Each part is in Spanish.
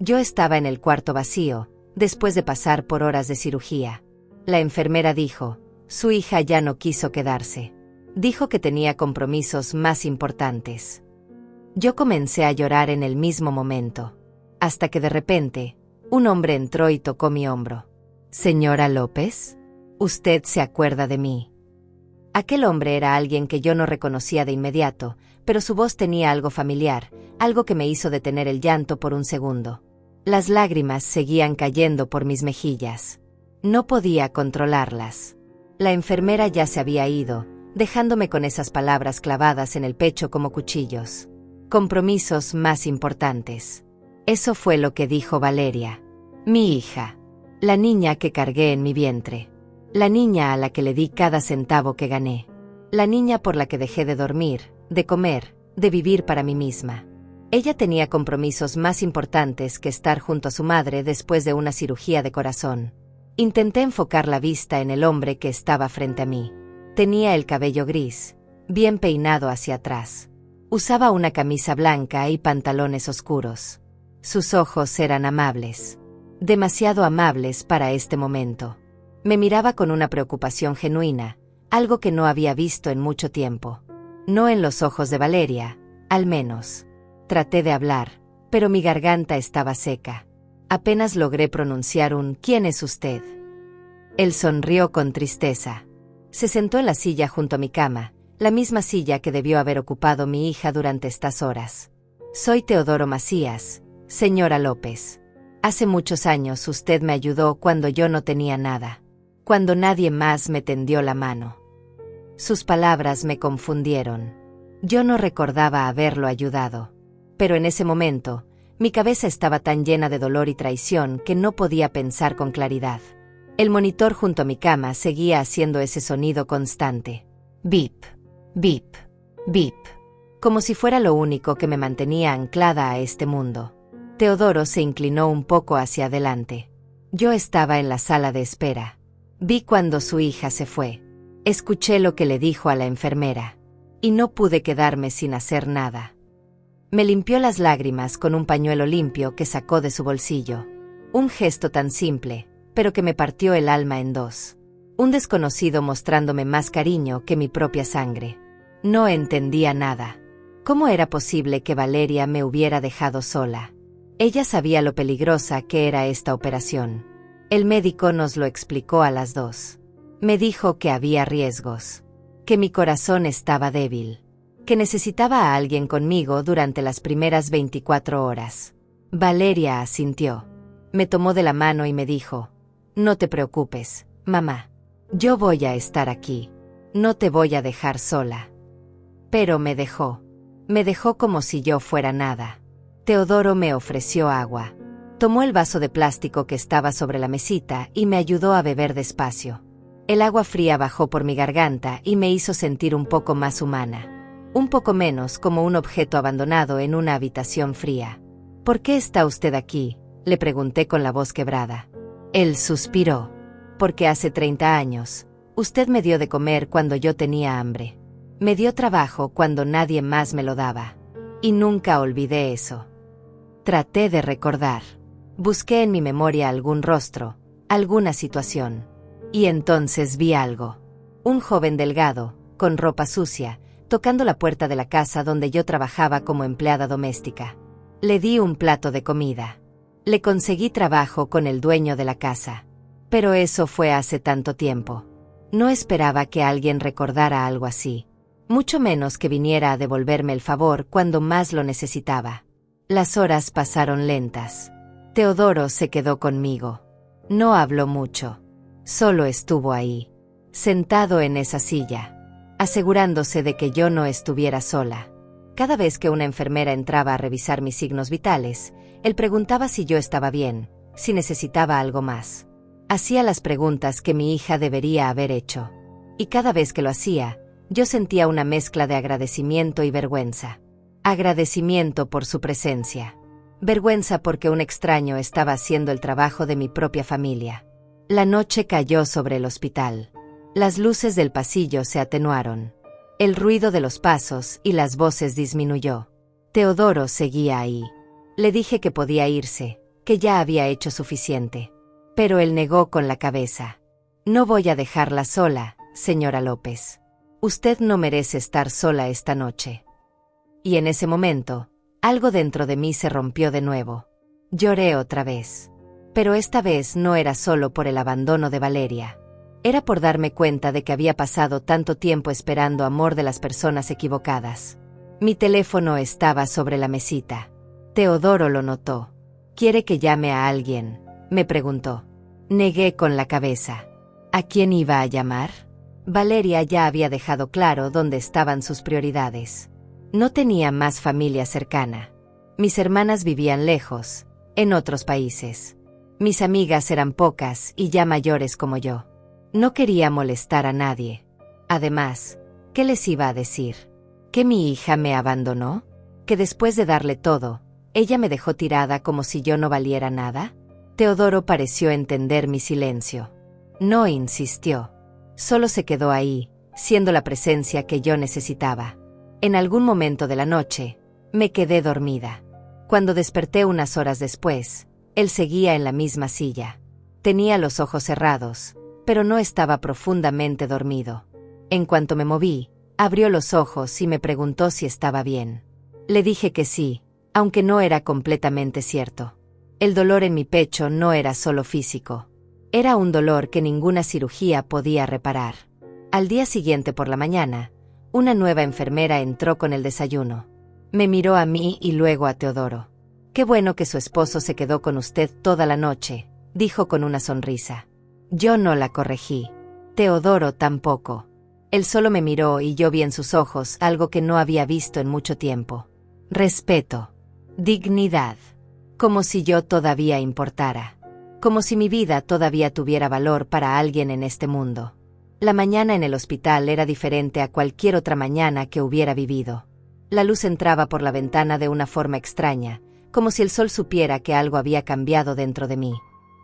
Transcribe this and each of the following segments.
Yo estaba en el cuarto vacío, después de pasar por horas de cirugía. La enfermera dijo, su hija ya no quiso quedarse. Dijo que tenía compromisos más importantes. Yo comencé a llorar en el mismo momento, hasta que de repente, un hombre entró y tocó mi hombro. Señora López, ¿usted se acuerda de mí? Aquel hombre era alguien que yo no reconocía de inmediato, pero su voz tenía algo familiar, algo que me hizo detener el llanto por un segundo. Las lágrimas seguían cayendo por mis mejillas. No podía controlarlas. La enfermera ya se había ido, dejándome con esas palabras clavadas en el pecho como cuchillos. Compromisos más importantes. Eso fue lo que dijo Valeria. Mi hija. La niña que cargué en mi vientre. La niña a la que le di cada centavo que gané. La niña por la que dejé de dormir, de comer, de vivir para mí misma. Ella tenía compromisos más importantes que estar junto a su madre después de una cirugía de corazón. Intenté enfocar la vista en el hombre que estaba frente a mí. Tenía el cabello gris, bien peinado hacia atrás. Usaba una camisa blanca y pantalones oscuros. Sus ojos eran amables. Demasiado amables para este momento. Me miraba con una preocupación genuina, algo que no había visto en mucho tiempo. No en los ojos de Valeria, al menos. Traté de hablar, pero mi garganta estaba seca. Apenas logré pronunciar un «¿Quién es usted?». Él sonrió con tristeza. Se sentó en la silla junto a mi cama, la misma silla que debió haber ocupado mi hija durante estas horas. Soy Teodoro Macías, señora López. Hace muchos años usted me ayudó cuando yo no tenía nada. Cuando nadie más me tendió la mano. Sus palabras me confundieron. Yo no recordaba haberlo ayudado. Pero en ese momento, mi cabeza estaba tan llena de dolor y traición que no podía pensar con claridad. El monitor junto a mi cama seguía haciendo ese sonido constante. Bip, bip, bip. Como si fuera lo único que me mantenía anclada a este mundo. Teodoro se inclinó un poco hacia adelante. Yo estaba en la sala de espera. Vi cuando su hija se fue. Escuché lo que le dijo a la enfermera. Y no pude quedarme sin hacer nada. Me limpió las lágrimas con un pañuelo limpio que sacó de su bolsillo. Un gesto tan simple, pero que me partió el alma en dos. Un desconocido mostrándome más cariño que mi propia sangre. No entendía nada. ¿Cómo era posible que Valeria me hubiera dejado sola? Ella sabía lo peligrosa que era esta operación. El médico nos lo explicó a las dos. Me dijo que había riesgos. Que mi corazón estaba débil. Que necesitaba a alguien conmigo durante las primeras 24 horas. Valeria asintió. Me tomó de la mano y me dijo, no te preocupes, mamá. Yo voy a estar aquí. No te voy a dejar sola. Pero me dejó. Me dejó como si yo fuera nada. Teodoro me ofreció agua. Tomó el vaso de plástico que estaba sobre la mesita y me ayudó a beber despacio. El agua fría bajó por mi garganta y me hizo sentir un poco más humana. Un poco menos como un objeto abandonado en una habitación fría. ¿Por qué está usted aquí?, le pregunté con la voz quebrada. Él suspiró. Porque hace 30 años, usted me dio de comer cuando yo tenía hambre. Me dio trabajo cuando nadie más me lo daba. Y nunca olvidé eso. Traté de recordar. Busqué en mi memoria algún rostro, alguna situación. Y entonces vi algo. Un joven delgado, con ropa sucia, tocando la puerta de la casa donde yo trabajaba como empleada doméstica. Le di un plato de comida. Le conseguí trabajo con el dueño de la casa. Pero eso fue hace tanto tiempo. No esperaba que alguien recordara algo así. Mucho menos que viniera a devolverme el favor cuando más lo necesitaba. Las horas pasaron lentas. Teodoro se quedó conmigo. No habló mucho. Solo estuvo ahí, sentado en esa silla, asegurándose de que yo no estuviera sola. Cada vez que una enfermera entraba a revisar mis signos vitales, él preguntaba si yo estaba bien, si necesitaba algo más. Hacía las preguntas que mi hija debería haber hecho. Y cada vez que lo hacía, yo sentía una mezcla de agradecimiento y vergüenza. Agradecimiento por su presencia. Vergüenza porque un extraño estaba haciendo el trabajo de mi propia familia. La noche cayó sobre el hospital. Las luces del pasillo se atenuaron. El ruido de los pasos y las voces disminuyó. Teodoro seguía ahí. Le dije que podía irse, que ya había hecho suficiente. Pero él negó con la cabeza. No voy a dejarla sola, señora López. Usted no merece estar sola esta noche. Y en ese momento, algo dentro de mí se rompió de nuevo. Lloré otra vez. Pero esta vez no era solo por el abandono de Valeria. Era por darme cuenta de que había pasado tanto tiempo esperando amor de las personas equivocadas. Mi teléfono estaba sobre la mesita. Teodoro lo notó. ¿Quiere que llame a alguien?, me preguntó. Negué con la cabeza. ¿A quién iba a llamar? Valeria ya había dejado claro dónde estaban sus prioridades. No tenía más familia cercana. Mis hermanas vivían lejos, en otros países. Mis amigas eran pocas y ya mayores como yo. No quería molestar a nadie. Además, ¿qué les iba a decir? ¿Que mi hija me abandonó? ¿Que después de darle todo, ella me dejó tirada como si yo no valiera nada? Teodoro pareció entender mi silencio. No insistió. Solo se quedó ahí, siendo la presencia que yo necesitaba. En algún momento de la noche, me quedé dormida. Cuando desperté unas horas después, él seguía en la misma silla. Tenía los ojos cerrados, pero no estaba profundamente dormido. En cuanto me moví, abrió los ojos y me preguntó si estaba bien. Le dije que sí, aunque no era completamente cierto. El dolor en mi pecho no era solo físico. Era un dolor que ninguna cirugía podía reparar. Al día siguiente por la mañana, una nueva enfermera entró con el desayuno. Me miró a mí y luego a Teodoro. «Qué bueno que su esposo se quedó con usted toda la noche», dijo con una sonrisa. Yo no la corregí. Teodoro tampoco. Él solo me miró y yo vi en sus ojos algo que no había visto en mucho tiempo. Respeto. Dignidad. Como si yo todavía importara. Como si mi vida todavía tuviera valor para alguien en este mundo. La mañana en el hospital era diferente a cualquier otra mañana que hubiera vivido. La luz entraba por la ventana de una forma extraña, como si el sol supiera que algo había cambiado dentro de mí.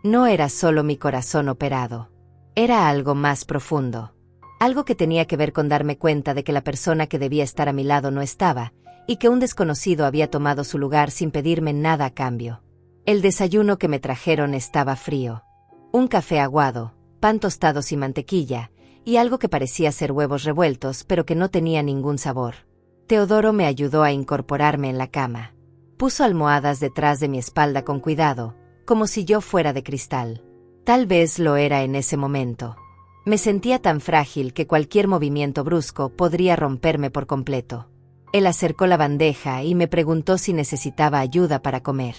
No era solo mi corazón operado. Era algo más profundo. Algo que tenía que ver con darme cuenta de que la persona que debía estar a mi lado no estaba, y que un desconocido había tomado su lugar sin pedirme nada a cambio. El desayuno que me trajeron estaba frío. Un café aguado, pan tostado sin mantequilla, y algo que parecía ser huevos revueltos pero que no tenía ningún sabor. Teodoro me ayudó a incorporarme en la cama. Puso almohadas detrás de mi espalda con cuidado, como si yo fuera de cristal. Tal vez lo era en ese momento. Me sentía tan frágil que cualquier movimiento brusco podría romperme por completo. Él acercó la bandeja y me preguntó si necesitaba ayuda para comer.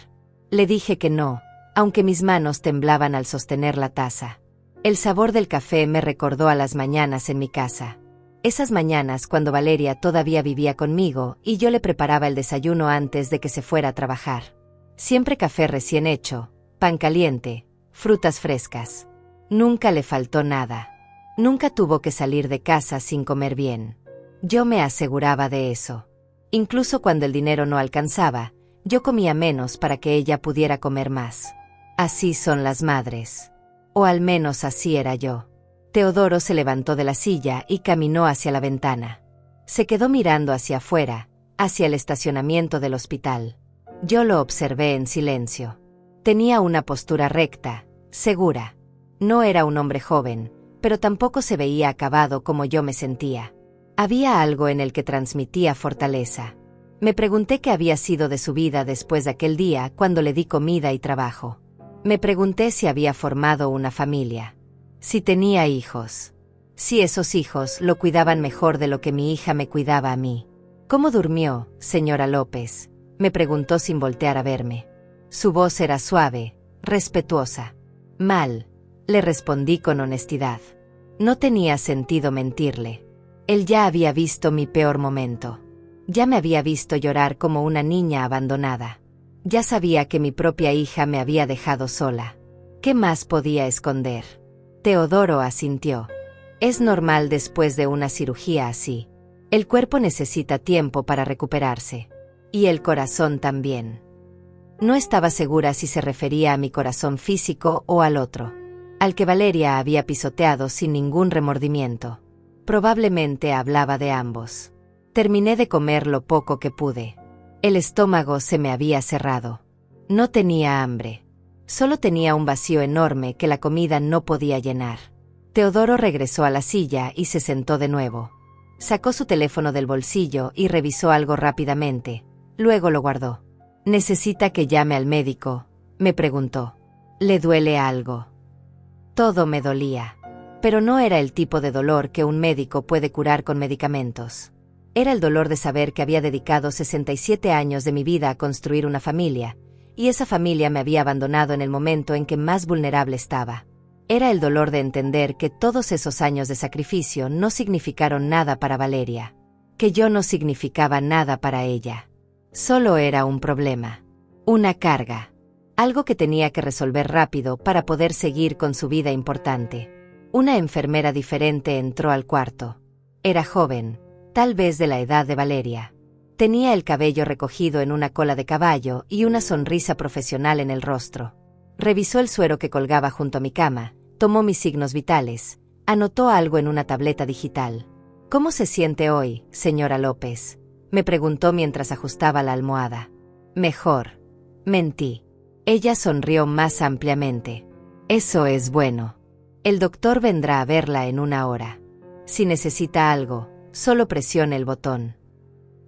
Le dije que no, aunque mis manos temblaban al sostener la taza. El sabor del café me recordó a las mañanas en mi casa. Esas mañanas cuando Valeria todavía vivía conmigo y yo le preparaba el desayuno antes de que se fuera a trabajar. Siempre café recién hecho, pan caliente, frutas frescas. Nunca le faltó nada. Nunca tuvo que salir de casa sin comer bien. Yo me aseguraba de eso. Incluso cuando el dinero no alcanzaba, yo comía menos para que ella pudiera comer más. Así son las madres. O al menos así era yo. Teodoro se levantó de la silla y caminó hacia la ventana. Se quedó mirando hacia afuera, hacia el estacionamiento del hospital. Yo lo observé en silencio. Tenía una postura recta, segura. No era un hombre joven, pero tampoco se veía acabado como yo me sentía. Había algo en el que transmitía fortaleza. Me pregunté qué había sido de su vida después de aquel día cuando le di comida y trabajo. Me pregunté si había formado una familia. Si tenía hijos. Si esos hijos lo cuidaban mejor de lo que mi hija me cuidaba a mí. ¿Cómo durmió, señora López?, me preguntó sin voltear a verme. Su voz era suave, respetuosa. Mal, le respondí con honestidad. No tenía sentido mentirle. Él ya había visto mi peor momento. Ya me había visto llorar como una niña abandonada. Ya sabía que mi propia hija me había dejado sola. ¿Qué más podía esconder? Teodoro asintió. Es normal después de una cirugía así. El cuerpo necesita tiempo para recuperarse. Y el corazón también. No estaba segura si se refería a mi corazón físico o al otro, al que Valeria había pisoteado sin ningún remordimiento. Probablemente hablaba de ambos. Terminé de comer lo poco que pude. El estómago se me había cerrado. No tenía hambre. Solo tenía un vacío enorme que la comida no podía llenar. Teodoro regresó a la silla y se sentó de nuevo. Sacó su teléfono del bolsillo y revisó algo rápidamente. Luego lo guardó. ¿Necesita que llame al médico?, me preguntó. ¿Le duele algo? Todo me dolía. Pero no era el tipo de dolor que un médico puede curar con medicamentos. Era el dolor de saber que había dedicado 67 años de mi vida a construir una familia, y esa familia me había abandonado en el momento en que más vulnerable estaba. Era el dolor de entender que todos esos años de sacrificio no significaron nada para Valeria, que yo no significaba nada para ella. Solo era un problema, una carga, algo que tenía que resolver rápido para poder seguir con su vida importante. Una enfermera diferente entró al cuarto. Era joven, tal vez de la edad de Valeria. Tenía el cabello recogido en una cola de caballo y una sonrisa profesional en el rostro. Revisó el suero que colgaba junto a mi cama, tomó mis signos vitales, anotó algo en una tableta digital. ¿Cómo se siente hoy, señora López?, me preguntó mientras ajustaba la almohada. Mejor. Mentí. Ella sonrió más ampliamente. Eso es bueno. El doctor vendrá a verla en 1 hora. Si necesita algo, solo presione el botón.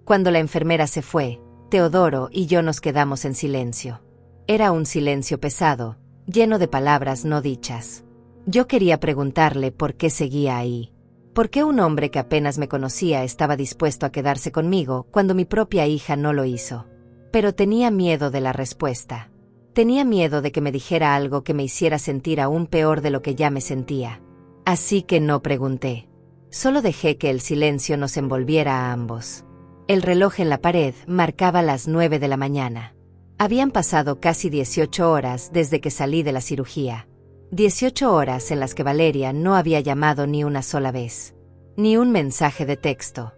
Cuando la enfermera se fue, Teodoro y yo nos quedamos en silencio. Era un silencio pesado, lleno de palabras no dichas. Yo quería preguntarle por qué seguía ahí. ¿Por qué un hombre que apenas me conocía estaba dispuesto a quedarse conmigo cuando mi propia hija no lo hizo? Pero tenía miedo de la respuesta. Tenía miedo de que me dijera algo que me hiciera sentir aún peor de lo que ya me sentía. Así que no pregunté. Solo dejé que el silencio nos envolviera a ambos. El reloj en la pared marcaba las 9 de la mañana. Habían pasado casi 18 horas desde que salí de la cirugía. 18 horas en las que Valeria no había llamado ni una sola vez. Ni un mensaje de texto.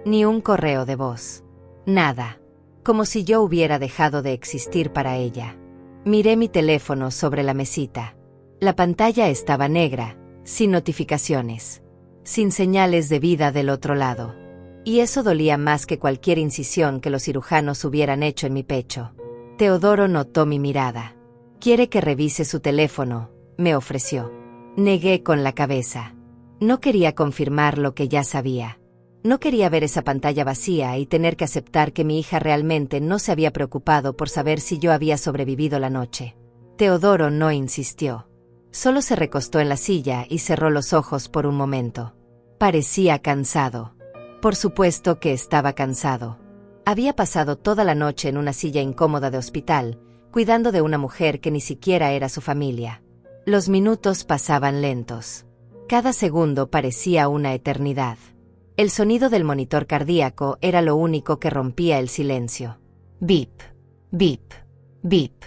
Ni un correo de voz. Nada. Como si yo hubiera dejado de existir para ella. Miré mi teléfono sobre la mesita. La pantalla estaba negra, sin notificaciones. Sin señales de vida del otro lado. Y eso dolía más que cualquier incisión que los cirujanos hubieran hecho en mi pecho. Teodoro notó mi mirada. «¿Quiere que revise su teléfono?», me ofreció. Negué con la cabeza. No quería confirmar lo que ya sabía. No quería ver esa pantalla vacía y tener que aceptar que mi hija realmente no se había preocupado por saber si yo había sobrevivido la noche. Teodoro no insistió. Solo se recostó en la silla y cerró los ojos por un momento. Parecía cansado. Por supuesto que estaba cansado. Había pasado toda la noche en una silla incómoda de hospital, cuidando de una mujer que ni siquiera era su familia. Los minutos pasaban lentos. Cada segundo parecía una eternidad. El sonido del monitor cardíaco era lo único que rompía el silencio. Bip, bip, bip.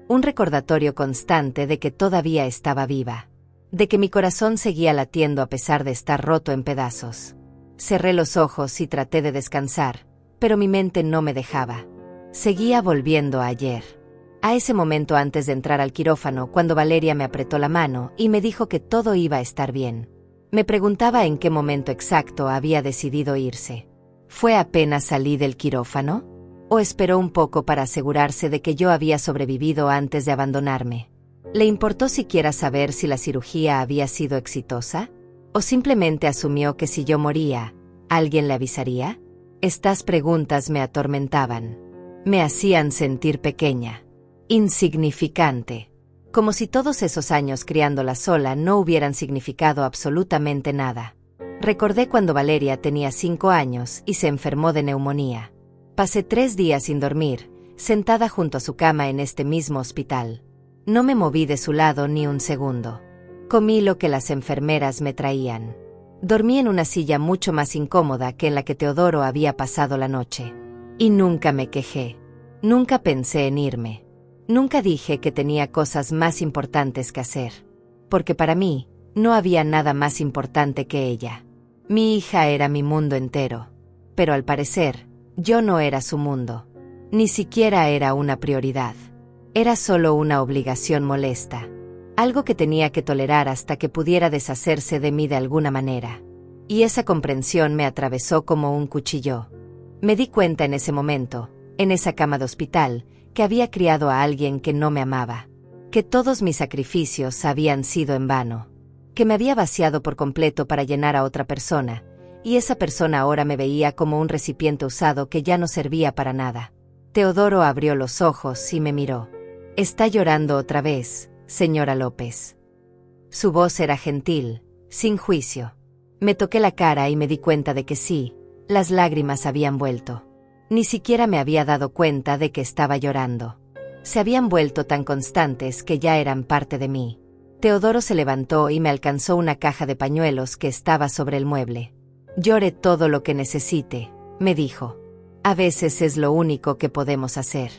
Un recordatorio constante de que todavía estaba viva. De que mi corazón seguía latiendo a pesar de estar roto en pedazos. Cerré los ojos y traté de descansar, pero mi mente no me dejaba. Seguía volviendo a ayer. A ese momento antes de entrar al quirófano, cuando Valeria me apretó la mano y me dijo que todo iba a estar bien. Me preguntaba en qué momento exacto había decidido irse. ¿Fue apenas salí del quirófano? ¿O esperó un poco para asegurarse de que yo había sobrevivido antes de abandonarme? ¿Le importó siquiera saber si la cirugía había sido exitosa? ¿O simplemente asumió que si yo moría, alguien le avisaría? Estas preguntas me atormentaban. Me hacían sentir pequeña. Insignificante. Como si todos esos años criándola sola no hubieran significado absolutamente nada. Recordé cuando Valeria tenía 5 años y se enfermó de neumonía. Pasé 3 días sin dormir, sentada junto a su cama en este mismo hospital. No me moví de su lado ni un segundo. Comí lo que las enfermeras me traían. Dormí en una silla mucho más incómoda que en la que Teodoro había pasado la noche. Y nunca me quejé. Nunca pensé en irme. Nunca dije que tenía cosas más importantes que hacer. Porque para mí, no había nada más importante que ella. Mi hija era mi mundo entero. Pero al parecer, yo no era su mundo. Ni siquiera era una prioridad. Era solo una obligación molesta. Algo que tenía que tolerar hasta que pudiera deshacerse de mí de alguna manera. Y esa comprensión me atravesó como un cuchillo. Me di cuenta en ese momento, en esa cama de hospital, que había criado a alguien que no me amaba. que todos mis sacrificios habían sido en vano, que me había vaciado por completo para llenar a otra persona, y esa persona ahora me veía como un recipiente usado que ya no servía para nada. Teodoro abrió los ojos y me miró. «¿Está llorando otra vez, señora López?» Su voz era gentil, sin juicio. Me toqué la cara y me di cuenta de que sí, las lágrimas habían vuelto. Ni siquiera me había dado cuenta de que estaba llorando. Se habían vuelto tan constantes que ya eran parte de mí. Teodoro se levantó y me alcanzó una caja de pañuelos que estaba sobre el mueble. «Llore todo lo que necesite», me dijo. «A veces es lo único que podemos hacer».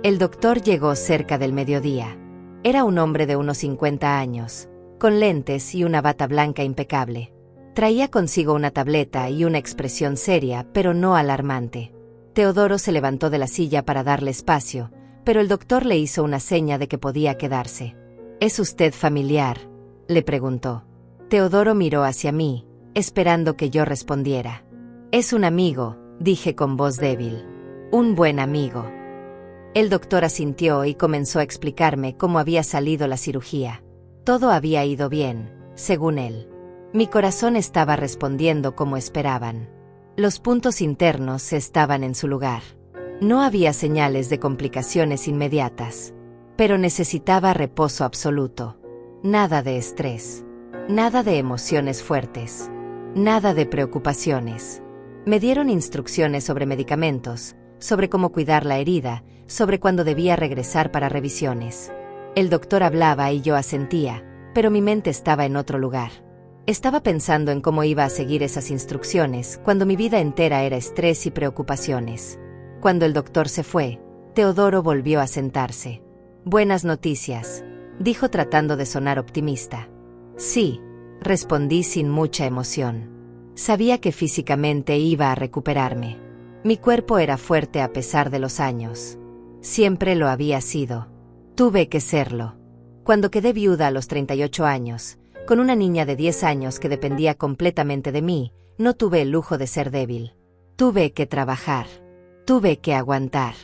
El doctor llegó cerca del mediodía. Era un hombre de unos 50 años, con lentes y una bata blanca impecable. Traía consigo una tableta y una expresión seria, pero no alarmante. Teodoro se levantó de la silla para darle espacio, pero el doctor le hizo una seña de que podía quedarse. «¿Es usted familiar?», le preguntó. Teodoro miró hacia mí, esperando que yo respondiera. «Es un amigo», dije con voz débil. «Un buen amigo». El doctor asintió y comenzó a explicarme cómo había salido la cirugía. Todo había ido bien, según él. Mi corazón estaba respondiendo como esperaban. Los puntos internos estaban en su lugar. No había señales de complicaciones inmediatas. Pero necesitaba reposo absoluto. Nada de estrés. Nada de emociones fuertes. Nada de preocupaciones. Me dieron instrucciones sobre medicamentos, sobre cómo cuidar la herida, sobre cuándo debía regresar para revisiones. El doctor hablaba y yo asentía, pero mi mente estaba en otro lugar. Estaba pensando en cómo iba a seguir esas instrucciones cuando mi vida entera era estrés y preocupaciones. Cuando el doctor se fue, Teodoro volvió a sentarse. «Buenas noticias», dijo tratando de sonar optimista. «Sí», respondí sin mucha emoción. Sabía que físicamente iba a recuperarme. Mi cuerpo era fuerte a pesar de los años. Siempre lo había sido. Tuve que serlo. Cuando quedé viuda a los 38 años, con una niña de 10 años que dependía completamente de mí, no tuve el lujo de ser débil. Tuve que trabajar. Tuve que aguantar.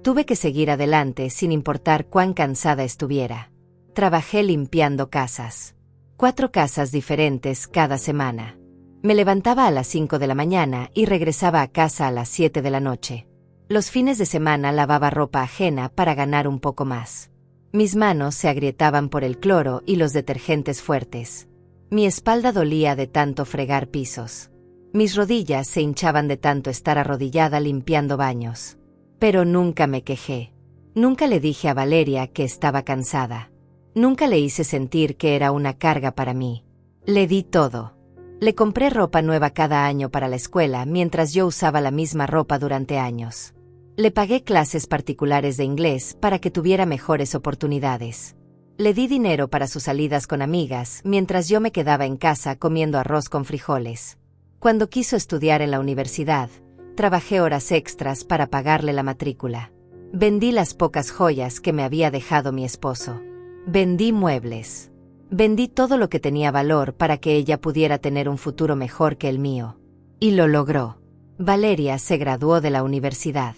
Tuve que seguir adelante sin importar cuán cansada estuviera. Trabajé limpiando casas. 4 casas diferentes cada semana. Me levantaba a las 5 de la mañana y regresaba a casa a las 7 de la noche. Los fines de semana lavaba ropa ajena para ganar un poco más. Mis manos se agrietaban por el cloro y los detergentes fuertes. Mi espalda dolía de tanto fregar pisos. Mis rodillas se hinchaban de tanto estar arrodillada limpiando baños. Pero nunca me quejé. Nunca le dije a Valeria que estaba cansada. Nunca le hice sentir que era una carga para mí. Le di todo. Le compré ropa nueva cada año para la escuela mientras yo usaba la misma ropa durante años. Le pagué clases particulares de inglés para que tuviera mejores oportunidades. Le di dinero para sus salidas con amigas mientras yo me quedaba en casa comiendo arroz con frijoles. Cuando quiso estudiar en la universidad, trabajé horas extras para pagarle la matrícula. Vendí las pocas joyas que me había dejado mi esposo. Vendí muebles. Vendí todo lo que tenía valor para que ella pudiera tener un futuro mejor que el mío. Y lo logró. Valeria se graduó de la universidad.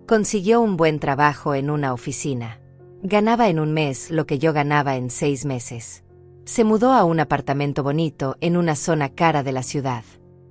Consiguió un buen trabajo en una oficina. Ganaba en un mes lo que yo ganaba en 6 meses. Se mudó a un apartamento bonito en una zona cara de la ciudad.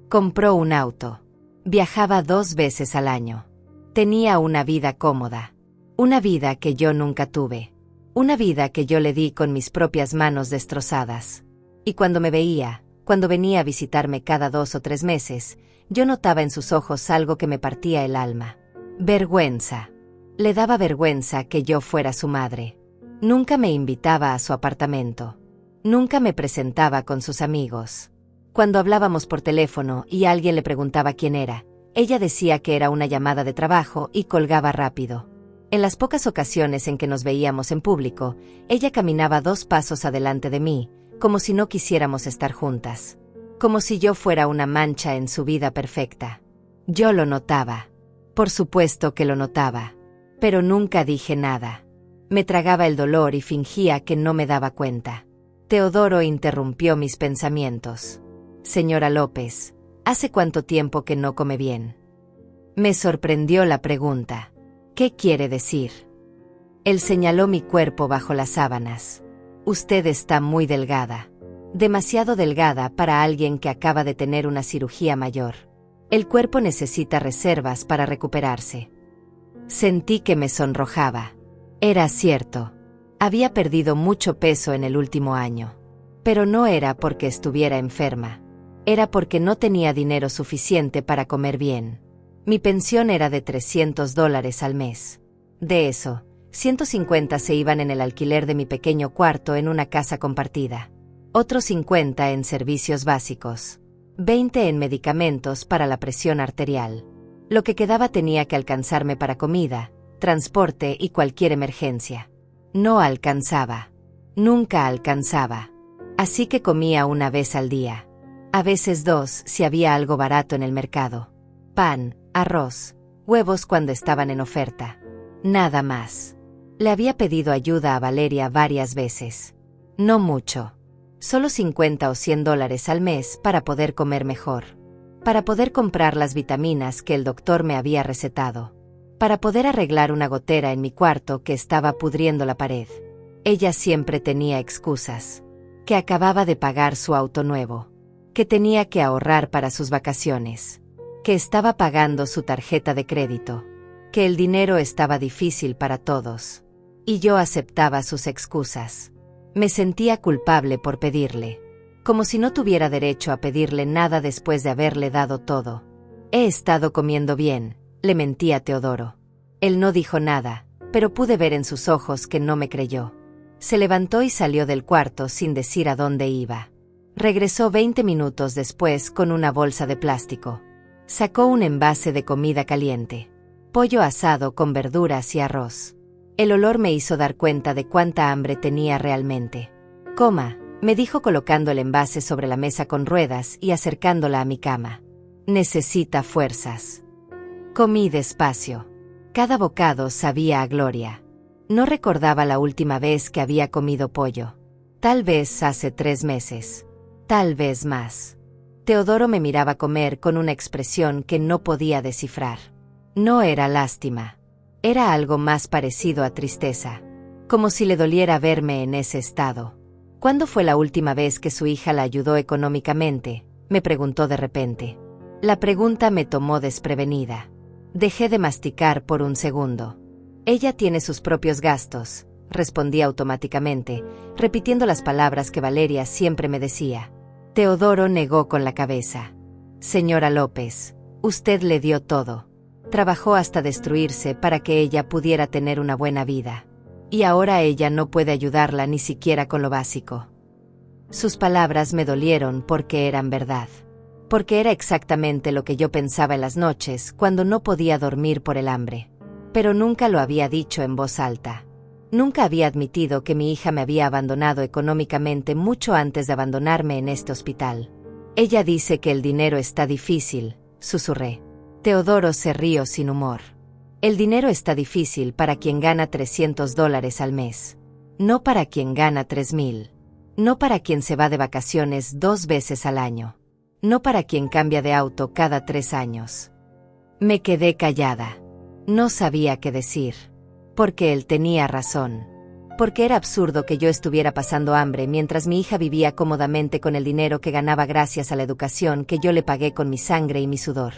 Compró un auto. Viajaba 2 veces al año. Tenía una vida cómoda. Una vida que yo nunca tuve. Una vida que yo le di con mis propias manos destrozadas. Y cuando me veía, cuando venía a visitarme cada 2 o 3 meses, yo notaba en sus ojos algo que me partía el alma. Vergüenza. Le daba vergüenza que yo fuera su madre. Nunca me invitaba a su apartamento. Nunca me presentaba con sus amigos. Cuando hablábamos por teléfono y alguien le preguntaba quién era, ella decía que era una llamada de trabajo y colgaba rápido. En las pocas ocasiones en que nos veíamos en público, ella caminaba 2 pasos adelante de mí, como si no quisiéramos estar juntas. Como si yo fuera una mancha en su vida perfecta. Yo lo notaba. Por supuesto que lo notaba. Pero nunca dije nada. Me tragaba el dolor y fingía que no me daba cuenta. Teodoro interrumpió mis pensamientos. Señora López, ¿hace cuánto tiempo que no come bien? Me sorprendió la pregunta. ¿Qué quiere decir? Él señaló mi cuerpo bajo las sábanas. Usted está muy delgada. Demasiado delgada para alguien que acaba de tener una cirugía mayor. El cuerpo necesita reservas para recuperarse. Sentí que me sonrojaba. Era cierto. Había perdido mucho peso en el último año. Pero no era porque estuviera enferma. Era porque no tenía dinero suficiente para comer bien. Mi pensión era de $300 al mes. De eso, 150 se iban en el alquiler de mi pequeño cuarto en una casa compartida. Otros 50 en servicios básicos. 20 en medicamentos para la presión arterial. Lo que quedaba tenía que alcanzarme para comida, transporte y cualquier emergencia. No alcanzaba. Nunca alcanzaba. Así que comía una vez al día. A veces dos si había algo barato en el mercado. Pan, arroz, huevos cuando estaban en oferta. Nada más. Le había pedido ayuda a Valeria varias veces. No mucho. Solo 50 o $100 al mes para poder comer mejor. Para poder comprar las vitaminas que el doctor me había recetado. Para poder arreglar una gotera en mi cuarto que estaba pudriendo la pared. Ella siempre tenía excusas. Que acababa de pagar su auto nuevo. Que tenía que ahorrar para sus vacaciones. Que estaba pagando su tarjeta de crédito. Que el dinero estaba difícil para todos. Y yo aceptaba sus excusas. Me sentía culpable por pedirle. Como si no tuviera derecho a pedirle nada después de haberle dado todo. He estado comiendo bien, le mentí a Teodoro. Él no dijo nada, pero pude ver en sus ojos que no me creyó. Se levantó y salió del cuarto sin decir a dónde iba. Regresó 20 minutos después con una bolsa de plástico. Sacó un envase de comida caliente. Pollo asado con verduras y arroz. El olor me hizo dar cuenta de cuánta hambre tenía realmente. Coma, me dijo colocando el envase sobre la mesa con ruedas y acercándola a mi cama. Necesita fuerzas. Comí despacio. Cada bocado sabía a gloria. No recordaba la última vez que había comido pollo. Tal vez hace 3 meses. Tal vez más. Teodoro me miraba comer con una expresión que no podía descifrar. No era lástima. Era algo más parecido a tristeza. Como si le doliera verme en ese estado. ¿Cuándo fue la última vez que su hija la ayudó económicamente?, me preguntó de repente. La pregunta me tomó desprevenida. Dejé de masticar por un segundo. Ella tiene sus propios gastos, respondí automáticamente, repitiendo las palabras que Valeria siempre me decía. Teodoro negó con la cabeza. Señora López, usted le dio todo. Trabajó hasta destruirse para que ella pudiera tener una buena vida. Y ahora ella no puede ayudarla ni siquiera con lo básico. Sus palabras me dolieron porque eran verdad. Porque era exactamente lo que yo pensaba en las noches cuando no podía dormir por el hambre. Pero nunca lo había dicho en voz alta. Nunca había admitido que mi hija me había abandonado económicamente mucho antes de abandonarme en este hospital. Ella dice que el dinero está difícil, susurré. Teodoro se rió sin humor. El dinero está difícil para quien gana $300 al mes. No para quien gana 3,000. No para quien se va de vacaciones 2 veces al año. No para quien cambia de auto cada 3 años. Me quedé callada. No sabía qué decir. Porque él tenía razón. Porque era absurdo que yo estuviera pasando hambre mientras mi hija vivía cómodamente con el dinero que ganaba gracias a la educación que yo le pagué con mi sangre y mi sudor.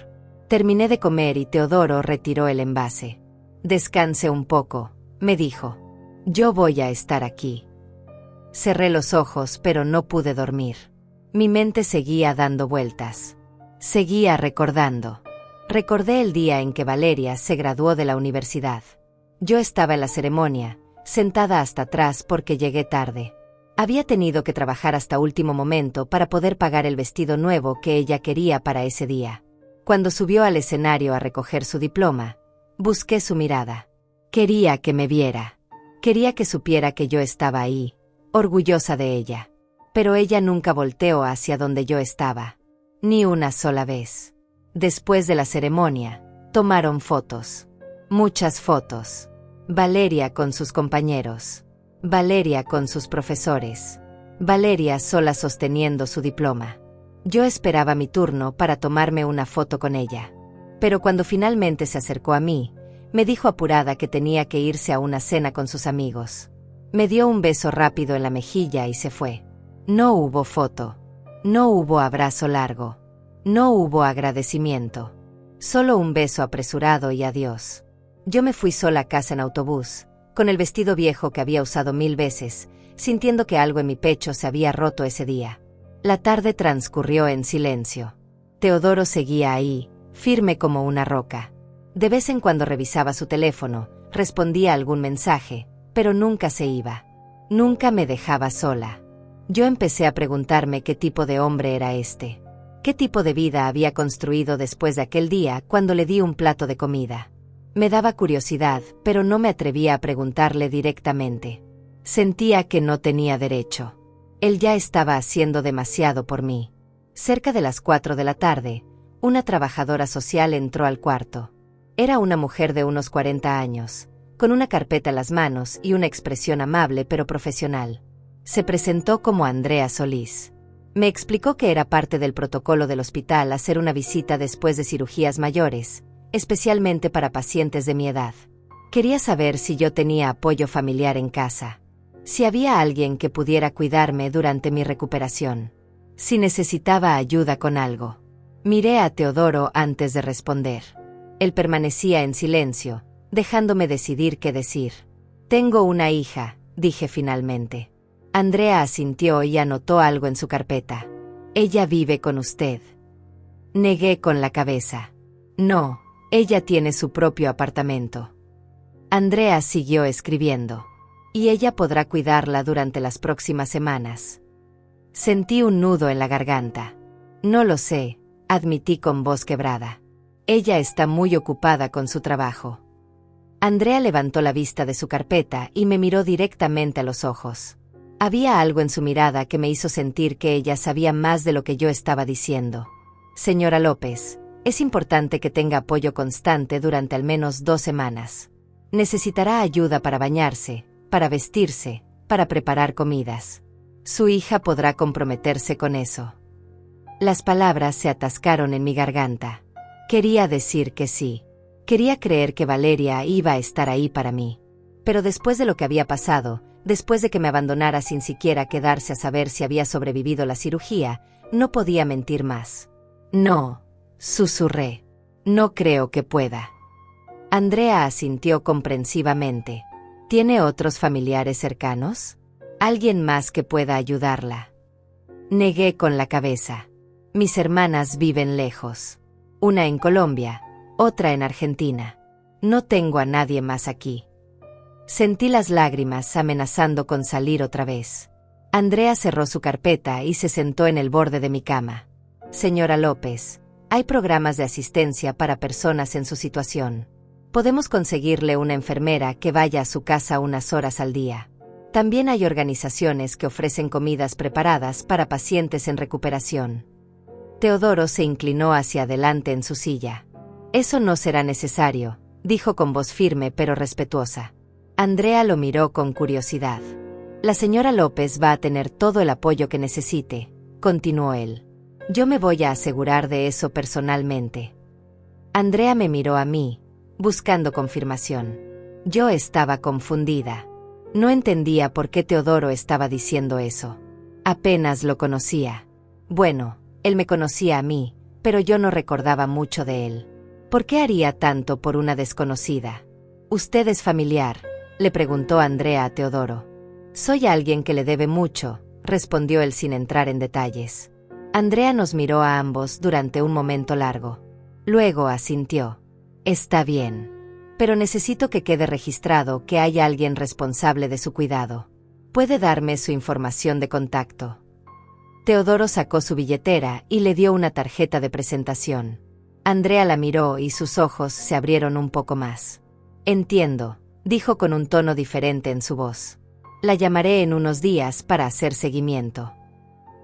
Terminé de comer y Teodoro retiró el envase. Descanse un poco, me dijo. Yo voy a estar aquí. Cerré los ojos pero no pude dormir. Mi mente seguía dando vueltas. Seguía recordando. Recordé el día en que Valeria se graduó de la universidad. Yo estaba en la ceremonia, sentada hasta atrás porque llegué tarde. Había tenido que trabajar hasta último momento para poder pagar el vestido nuevo que ella quería para ese día. Cuando subió al escenario a recoger su diploma, busqué su mirada. Quería que me viera. Quería que supiera que yo estaba ahí, orgullosa de ella. Pero ella nunca volteó hacia donde yo estaba. Ni una sola vez. Después de la ceremonia, tomaron fotos. Muchas fotos. Valeria con sus compañeros. Valeria con sus profesores. Valeria sola sosteniendo su diploma. Yo esperaba mi turno para tomarme una foto con ella. Pero cuando finalmente se acercó a mí, Me dijo apurada que tenía que irse a una cena con sus amigos. Me dio un beso rápido en la mejilla y se fue. No hubo foto. No hubo abrazo largo. No hubo agradecimiento. Solo un beso apresurado y adiós. Yo me fui sola a casa en autobús, con el vestido viejo que había usado 1000 veces, sintiendo que algo en mi pecho se había roto ese día. La tarde transcurrió en silencio. Teodoro seguía ahí, firme como una roca. De vez en cuando revisaba su teléfono, respondía a algún mensaje, pero nunca se iba. Nunca me dejaba sola. Yo empecé a preguntarme qué tipo de hombre era este. ¿Qué tipo de vida había construido después de aquel día cuando le di un plato de comida? Me daba curiosidad, pero no me atrevía a preguntarle directamente. Sentía que no tenía derecho. Él ya estaba haciendo demasiado por mí. Cerca de las 4 de la tarde, una trabajadora social entró al cuarto. Era una mujer de unos 40 años, con una carpeta en las manos y una expresión amable pero profesional. Se presentó como Andrea Solís. Me explicó que era parte del protocolo del hospital hacer una visita después de cirugías mayores, especialmente para pacientes de mi edad. Quería saber si yo tenía apoyo familiar en casa, si había alguien que pudiera cuidarme durante mi recuperación, si necesitaba ayuda con algo. Miré a Teodoro antes de responder. Él permanecía en silencio, dejándome decidir qué decir. Tengo una hija, dije finalmente. Andrea asintió y anotó algo en su carpeta. Ella vive con usted. Negué con la cabeza. No, ella tiene su propio apartamento. Andrea siguió escribiendo. Y ella podrá cuidarla durante las próximas semanas. Sentí un nudo en la garganta. No lo sé, admití con voz quebrada. Ella está muy ocupada con su trabajo. Andrea levantó la vista de su carpeta y me miró directamente a los ojos. Había algo en su mirada que me hizo sentir que ella sabía más de lo que yo estaba diciendo. Señora López, es importante que tenga apoyo constante durante al menos 2 semanas. Necesitará ayuda para bañarse, para vestirse, para preparar comidas. Su hija podrá comprometerse con eso. Las palabras se atascaron en mi garganta. Quería decir que sí. Quería creer que Valeria iba a estar ahí para mí. Pero después de lo que había pasado, después de que me abandonara sin siquiera quedarse a saber si había sobrevivido la cirugía, no podía mentir más. No, susurré. No creo que pueda. Andrea asintió comprensivamente. ¿Tiene otros familiares cercanos? ¿Alguien más que pueda ayudarla? Negué con la cabeza. Mis hermanas viven lejos. Una en Colombia, otra en Argentina. No tengo a nadie más aquí. Sentí las lágrimas amenazando con salir otra vez. Andrea cerró su carpeta y se sentó en el borde de mi cama. Señora López, hay programas de asistencia para personas en su situación. Podemos conseguirle una enfermera que vaya a su casa unas horas al día. También hay organizaciones que ofrecen comidas preparadas para pacientes en recuperación. Teodoro se inclinó hacia adelante en su silla. Eso no será necesario, dijo con voz firme pero respetuosa. Andrea lo miró con curiosidad. La señora López va a tener todo el apoyo que necesite, continuó él. Yo me voy a asegurar de eso personalmente. Andrea me miró a mí, buscando confirmación. Yo estaba confundida. No entendía por qué Teodoro estaba diciendo eso. Apenas lo conocía. Bueno, él me conocía a mí, pero yo no recordaba mucho de él. ¿Por qué haría tanto por una desconocida? ¿Usted es familiar?, le preguntó Andrea a Teodoro. Soy alguien que le debe mucho, respondió él sin entrar en detalles. Andrea nos miró a ambos durante un momento largo. Luego asintió. Está bien. Pero necesito que quede registrado que hay alguien responsable de su cuidado. ¿Puede darme su información de contacto? Teodoro sacó su billetera y le dio una tarjeta de presentación. Andrea la miró y sus ojos se abrieron un poco más. Entiendo, dijo con un tono diferente en su voz. La llamaré en unos días para hacer seguimiento.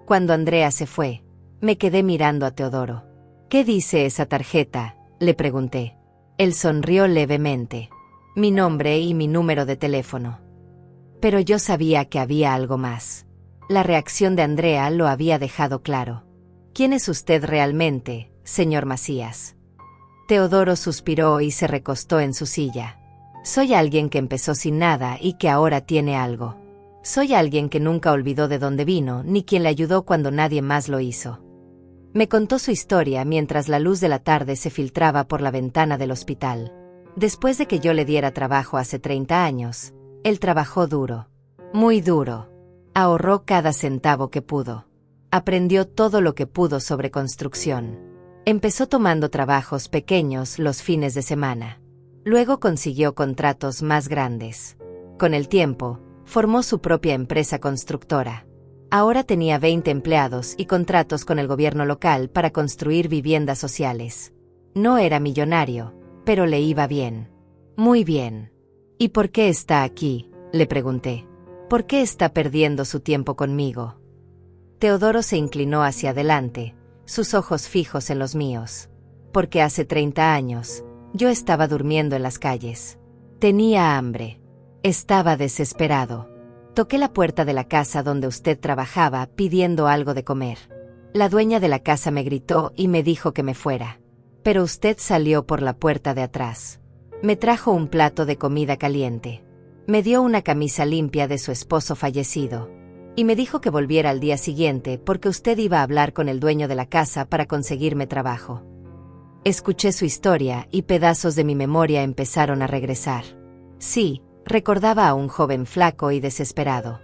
Cuando Andrea se fue, me quedé mirando a Teodoro. ¿Qué dice esa tarjeta?, le pregunté. Él sonrió levemente. Mi nombre y mi número de teléfono. Pero yo sabía que había algo más. La reacción de Andrea lo había dejado claro. ¿Quién es usted realmente, señor Macías? Teodoro suspiró y se recostó en su silla. Soy alguien que empezó sin nada y que ahora tiene algo. Soy alguien que nunca olvidó de dónde vino ni quien le ayudó cuando nadie más lo hizo. Me contó su historia mientras la luz de la tarde se filtraba por la ventana del hospital. Después de que yo le diera trabajo hace 30 años, él trabajó duro. Muy duro. Ahorró cada centavo que pudo. Aprendió todo lo que pudo sobre construcción. Empezó tomando trabajos pequeños los fines de semana. Luego consiguió contratos más grandes. Con el tiempo, formó su propia empresa constructora. Ahora tenía 20 empleados y contratos con el gobierno local para construir viviendas sociales. No era millonario, pero le iba bien. Muy bien. ¿Y por qué está aquí?, le pregunté. ¿Por qué está perdiendo su tiempo conmigo? Teodoro se inclinó hacia adelante, sus ojos fijos en los míos. Porque hace 30 años, yo estaba durmiendo en las calles. Tenía hambre. Estaba desesperado. Toqué la puerta de la casa donde usted trabajaba pidiendo algo de comer. La dueña de la casa me gritó y me dijo que me fuera. Pero usted salió por la puerta de atrás. Me trajo un plato de comida caliente. Me dio una camisa limpia de su esposo fallecido. Y me dijo que volviera al día siguiente porque usted iba a hablar con el dueño de la casa para conseguirme trabajo. Escuché su historia y pedazos de mi memoria empezaron a regresar. Sí, recordaba a un joven flaco y desesperado.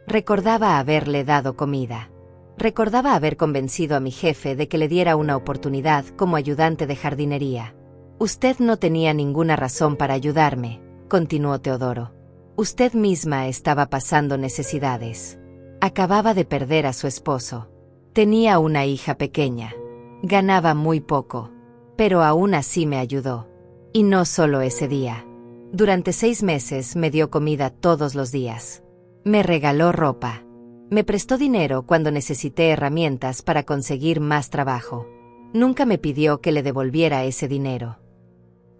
Recordaba haberle dado comida. Recordaba haber convencido a mi jefe de que le diera una oportunidad como ayudante de jardinería. Usted no tenía ninguna razón para ayudarme, continuó Teodoro. Usted misma estaba pasando necesidades. Acababa de perder a su esposo. Tenía una hija pequeña. Ganaba muy poco. Pero aún así me ayudó. Y no solo ese día. Durante 6 meses me dio comida todos los días. Me regaló ropa. Me prestó dinero cuando necesité herramientas para conseguir más trabajo. Nunca me pidió que le devolviera ese dinero.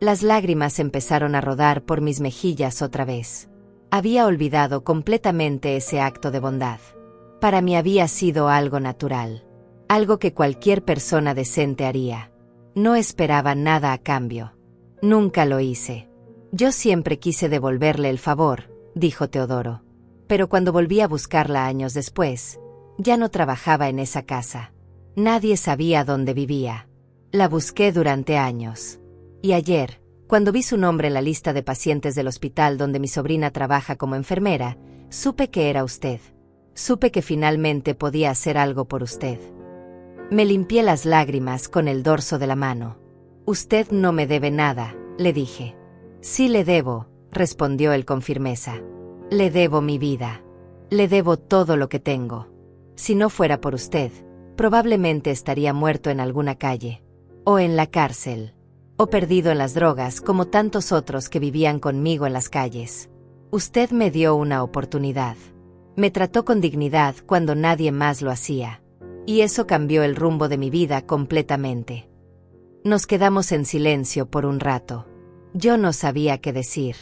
Las lágrimas empezaron a rodar por mis mejillas otra vez. Había olvidado completamente ese acto de bondad. Para mí había sido algo natural. Algo que cualquier persona decente haría. No esperaba nada a cambio. Nunca lo hice. Yo siempre quise devolverle el favor, dijo Teodoro. Pero cuando volví a buscarla años después, ya no trabajaba en esa casa. Nadie sabía dónde vivía. La busqué durante años. Y ayer, cuando vi su nombre en la lista de pacientes del hospital donde mi sobrina trabaja como enfermera, supe que era usted. Supe que finalmente podía hacer algo por usted. Me limpié las lágrimas con el dorso de la mano. Usted no me debe nada, le dije. Sí le debo, respondió él con firmeza. Le debo mi vida. Le debo todo lo que tengo. Si no fuera por usted, probablemente estaría muerto en alguna calle. O en la cárcel. O perdido en las drogas como tantos otros que vivían conmigo en las calles. Usted me dio una oportunidad. Me trató con dignidad cuando nadie más lo hacía. Y eso cambió el rumbo de mi vida completamente. Nos quedamos en silencio por un rato. Yo no sabía qué decir.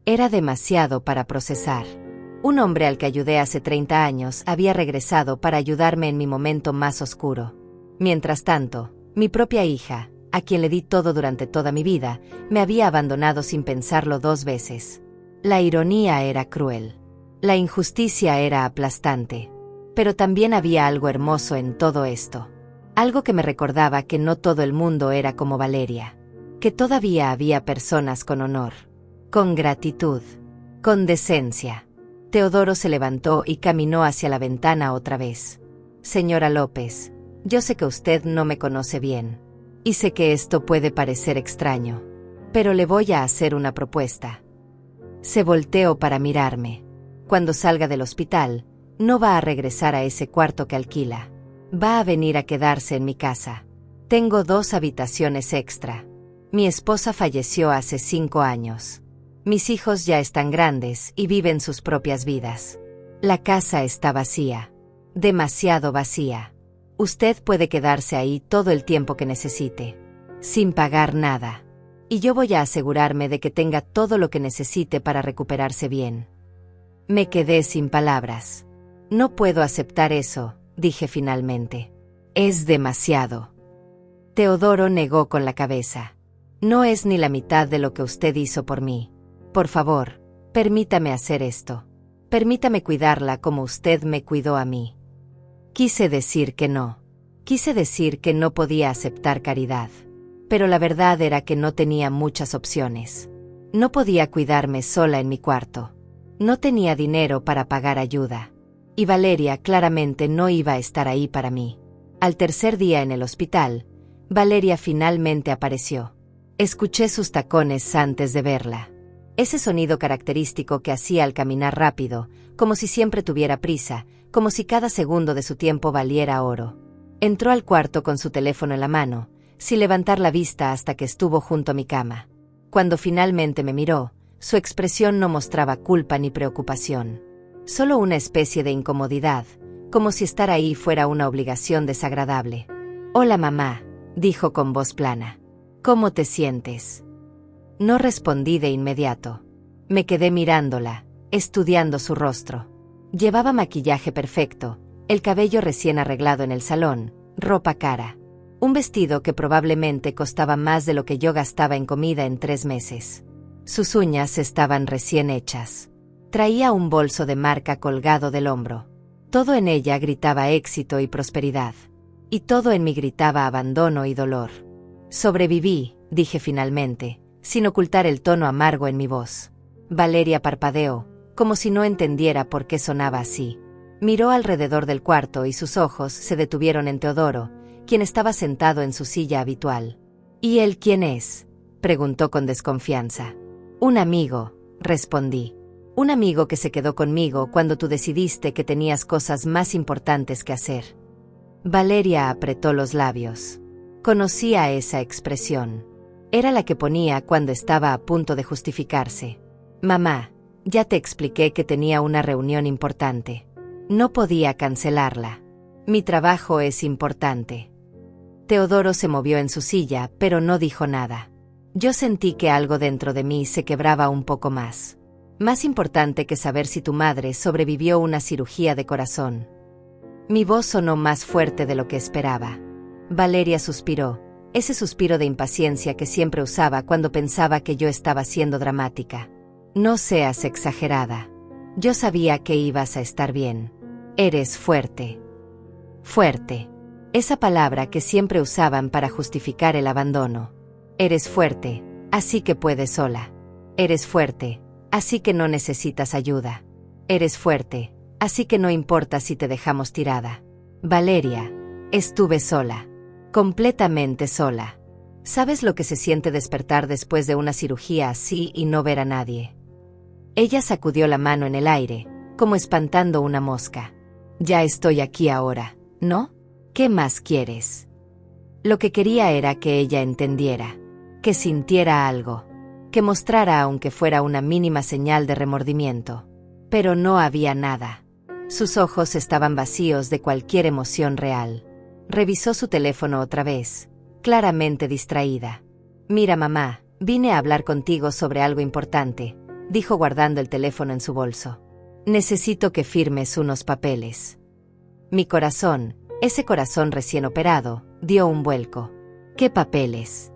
Era demasiado para procesar. Un hombre al que ayudé hace 30 años había regresado para ayudarme en mi momento más oscuro. Mientras tanto, mi propia hija, a quien le di todo durante toda mi vida, me había abandonado sin pensarlo 2 veces. La ironía era cruel. La injusticia era aplastante. Pero también había algo hermoso en todo esto. Algo que me recordaba que no todo el mundo era como Valeria. Que todavía había personas con honor. Con gratitud. Con decencia. Teodoro se levantó y caminó hacia la ventana otra vez. Señora López, yo sé que usted no me conoce bien. Y sé que esto puede parecer extraño. Pero le voy a hacer una propuesta. Se volteó para mirarme. Cuando salga del hospital, no va a regresar a ese cuarto que alquila. Va a venir a quedarse en mi casa. Tengo 2 habitaciones extra. Mi esposa falleció hace 5 años. Mis hijos ya están grandes y viven sus propias vidas. La casa está vacía. Demasiado vacía. Usted puede quedarse ahí todo el tiempo que necesite. Sin pagar nada. Y yo voy a asegurarme de que tenga todo lo que necesite para recuperarse bien. Me quedé sin palabras. No puedo aceptar eso, dije finalmente. Es demasiado. Teodoro negó con la cabeza. No es ni la mitad de lo que usted hizo por mí. Por favor, permítame hacer esto. Permítame cuidarla como usted me cuidó a mí. Quise decir que no. Quise decir que no podía aceptar caridad. Pero la verdad era que no tenía muchas opciones. No podía cuidarme sola en mi cuarto. No tenía dinero para pagar ayuda. Y Valeria claramente no iba a estar ahí para mí. Al tercer día en el hospital, Valeria finalmente apareció. Escuché sus tacones antes de verla. Ese sonido característico que hacía al caminar rápido, como si siempre tuviera prisa, como si cada segundo de su tiempo valiera oro. Entró al cuarto con su teléfono en la mano, sin levantar la vista hasta que estuvo junto a mi cama. Cuando finalmente me miró, su expresión no mostraba culpa ni preocupación. Solo una especie de incomodidad, como si estar ahí fuera una obligación desagradable. «Hola mamá», dijo con voz plana. «¿Cómo te sientes?» No respondí de inmediato. Me quedé mirándola, estudiando su rostro. Llevaba maquillaje perfecto, el cabello recién arreglado en el salón, ropa cara. Un vestido que probablemente costaba más de lo que yo gastaba en comida en 3 meses. Sus uñas estaban recién hechas. Traía un bolso de marca colgado del hombro. Todo en ella gritaba éxito y prosperidad. Y todo en mí gritaba abandono y dolor. «Sobreviví», dije finalmente, sin ocultar el tono amargo en mi voz. Valeria parpadeó, como si no entendiera por qué sonaba así. Miró alrededor del cuarto y sus ojos se detuvieron en Teodoro, quien estaba sentado en su silla habitual. «¿Y él quién es?», preguntó con desconfianza. «Un amigo», respondí. «Un amigo que se quedó conmigo cuando tú decidiste que tenías cosas más importantes que hacer». Valeria apretó los labios. Conocía esa expresión. Era la que ponía cuando estaba a punto de justificarse. «Mamá, ya te expliqué que tenía una reunión importante. No podía cancelarla. Mi trabajo es importante». Teodoro se movió en su silla, pero no dijo nada. Yo sentí que algo dentro de mí se quebraba un poco más. Más importante que saber si tu madre sobrevivió una cirugía de corazón. Mi voz sonó más fuerte de lo que esperaba. Valeria suspiró, ese suspiro de impaciencia que siempre usaba cuando pensaba que yo estaba siendo dramática. «No seas exagerada. Yo sabía que ibas a estar bien. Eres fuerte». Fuerte. Esa palabra que siempre usaban para justificar el abandono. Eres fuerte, así que puedes sola. Eres fuerte, así que no necesitas ayuda. Eres fuerte, así que no importa si te dejamos tirada. Valeria, estuve sola. Completamente sola. ¿Sabes lo que se siente despertar después de una cirugía así y no ver a nadie? Ella sacudió la mano en el aire, como espantando una mosca. «Ya estoy aquí ahora, ¿no? ¿Qué más quieres?» Lo que quería era que ella entendiera, que sintiera algo, que mostrara aunque fuera una mínima señal de remordimiento. Pero no había nada. Sus ojos estaban vacíos de cualquier emoción real. Revisó su teléfono otra vez, claramente distraída. «Mira mamá, vine a hablar contigo sobre algo importante», dijo guardando el teléfono en su bolso. «Necesito que firmes unos papeles». Mi corazón, ese corazón recién operado, dio un vuelco. «¿Qué papeles?»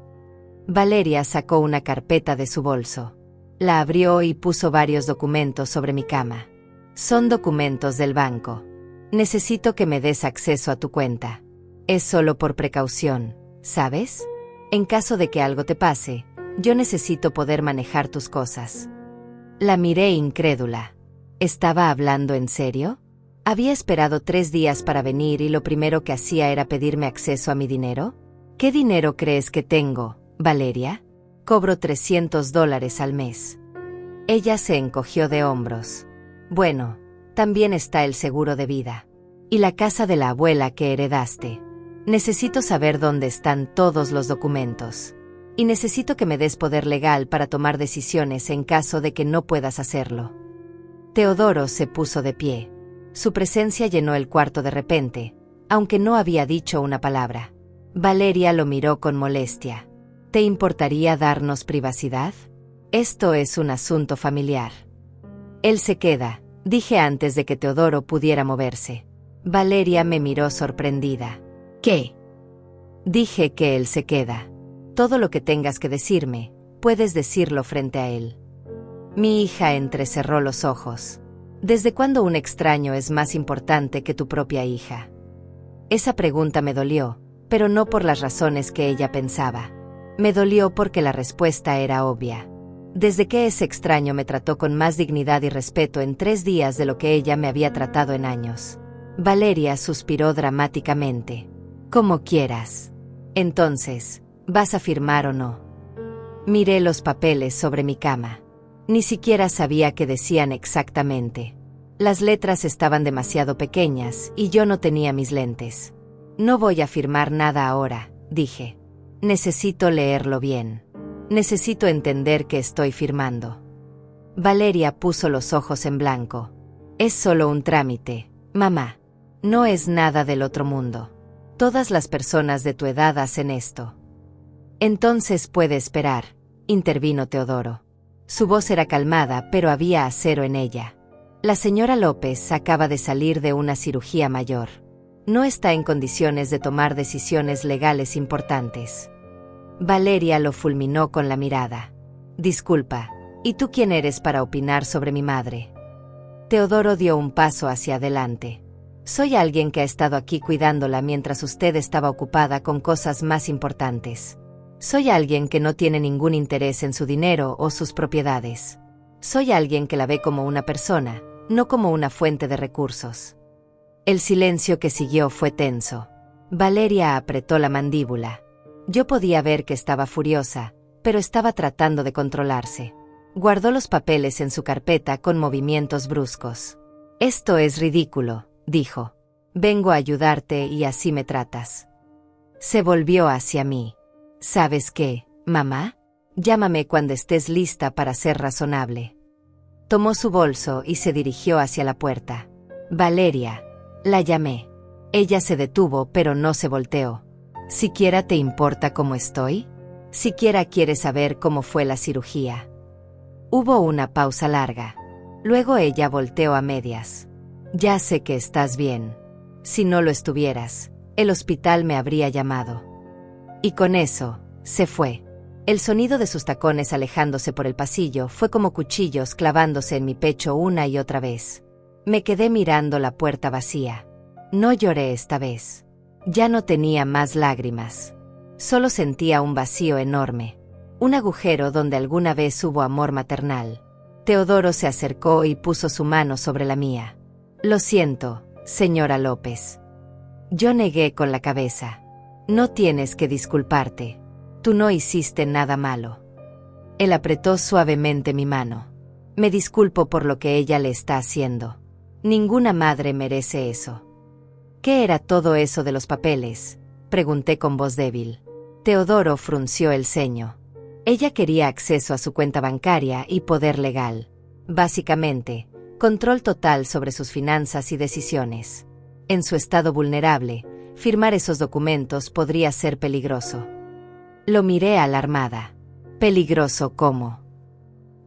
Valeria sacó una carpeta de su bolso. La abrió y puso varios documentos sobre mi cama. «Son documentos del banco. Necesito que me des acceso a tu cuenta. Es solo por precaución, ¿sabes? En caso de que algo te pase, yo necesito poder manejar tus cosas». La miré incrédula. ¿Estaba hablando en serio? ¿Había esperado 3 días para venir y lo primero que hacía era pedirme acceso a mi dinero? ¿Qué dinero crees que tengo, Valeria? Cobro $300 al mes. Ella se encogió de hombros. «Bueno, también está el seguro de vida. Y la casa de la abuela que heredaste. Necesito saber dónde están todos los documentos. Y necesito que me des poder legal para tomar decisiones en caso de que no puedas hacerlo». Teodoro se puso de pie. Su presencia llenó el cuarto de repente, aunque no había dicho una palabra. Valeria lo miró con molestia. «¿Te importaría darnos privacidad? Esto es un asunto familiar». «Él se queda», dije antes de que Teodoro pudiera moverse. Valeria me miró sorprendida. «¿Qué?» Dije que él se queda. Todo lo que tengas que decirme, puedes decirlo frente a él. Mi hija entrecerró los ojos. ¿Desde cuándo un extraño es más importante que tu propia hija? Esa pregunta me dolió, pero no por las razones que ella pensaba. Me dolió porque la respuesta era obvia. Desde que ese extraño me trató con más dignidad y respeto en 3 días de lo que ella me había tratado en años. Valeria suspiró dramáticamente. Como quieras. Entonces, ¿vas a firmar o no? Miré los papeles sobre mi cama. Ni siquiera sabía qué decían exactamente. Las letras estaban demasiado pequeñas y yo no tenía mis lentes. No voy a firmar nada ahora, dije. Necesito leerlo bien. Necesito entender que estoy firmando. Valeria puso los ojos en blanco. Es solo un trámite, mamá. No es nada del otro mundo. Todas las personas de tu edad hacen esto. Entonces puede esperar, intervino Teodoro. Su voz era calmada, pero había acero en ella. La señora López acaba de salir de una cirugía mayor. No está en condiciones de tomar decisiones legales importantes. Valeria lo fulminó con la mirada. Disculpa, ¿y tú quién eres para opinar sobre mi madre? Teodoro dio un paso hacia adelante. Soy alguien que ha estado aquí cuidándola mientras usted estaba ocupada con cosas más importantes. Soy alguien que no tiene ningún interés en su dinero o sus propiedades. Soy alguien que la ve como una persona, no como una fuente de recursos. El silencio que siguió fue tenso. Valeria apretó la mandíbula. Yo podía ver que estaba furiosa, pero estaba tratando de controlarse. Guardó los papeles en su carpeta con movimientos bruscos. Esto es ridículo, dijo. Vengo a ayudarte y así me tratas. Se volvió hacia mí. ¿Sabes qué, mamá? Llámame cuando estés lista para ser razonable. Tomó su bolso y se dirigió hacia la puerta. Valeria, la llamé. Ella se detuvo pero no se volteó. ¿Siquiera te importa cómo estoy? ¿Siquiera quieres saber cómo fue la cirugía? Hubo una pausa larga. Luego ella volteó a medias. Ya sé que estás bien. Si no lo estuvieras, el hospital me habría llamado. Y con eso, se fue. El sonido de sus tacones alejándose por el pasillo fue como cuchillos clavándose en mi pecho una y otra vez. Me quedé mirando la puerta vacía. No lloré esta vez. Ya no tenía más lágrimas. Solo sentía un vacío enorme. Un agujero donde alguna vez hubo amor maternal. Teodoro se acercó y puso su mano sobre la mía. Lo siento, señora López. Yo negué con la cabeza. No tienes que disculparte. Tú no hiciste nada malo. Él apretó suavemente mi mano. Me disculpo por lo que ella le está haciendo. Ninguna madre merece eso. ¿Qué era todo eso de los papeles?, pregunté con voz débil. Teodoro frunció el ceño. Ella quería acceso a su cuenta bancaria y poder legal. Básicamente, control total sobre sus finanzas y decisiones. En su estado vulnerable, firmar esos documentos podría ser peligroso. Lo miré alarmada. ¿Peligroso cómo?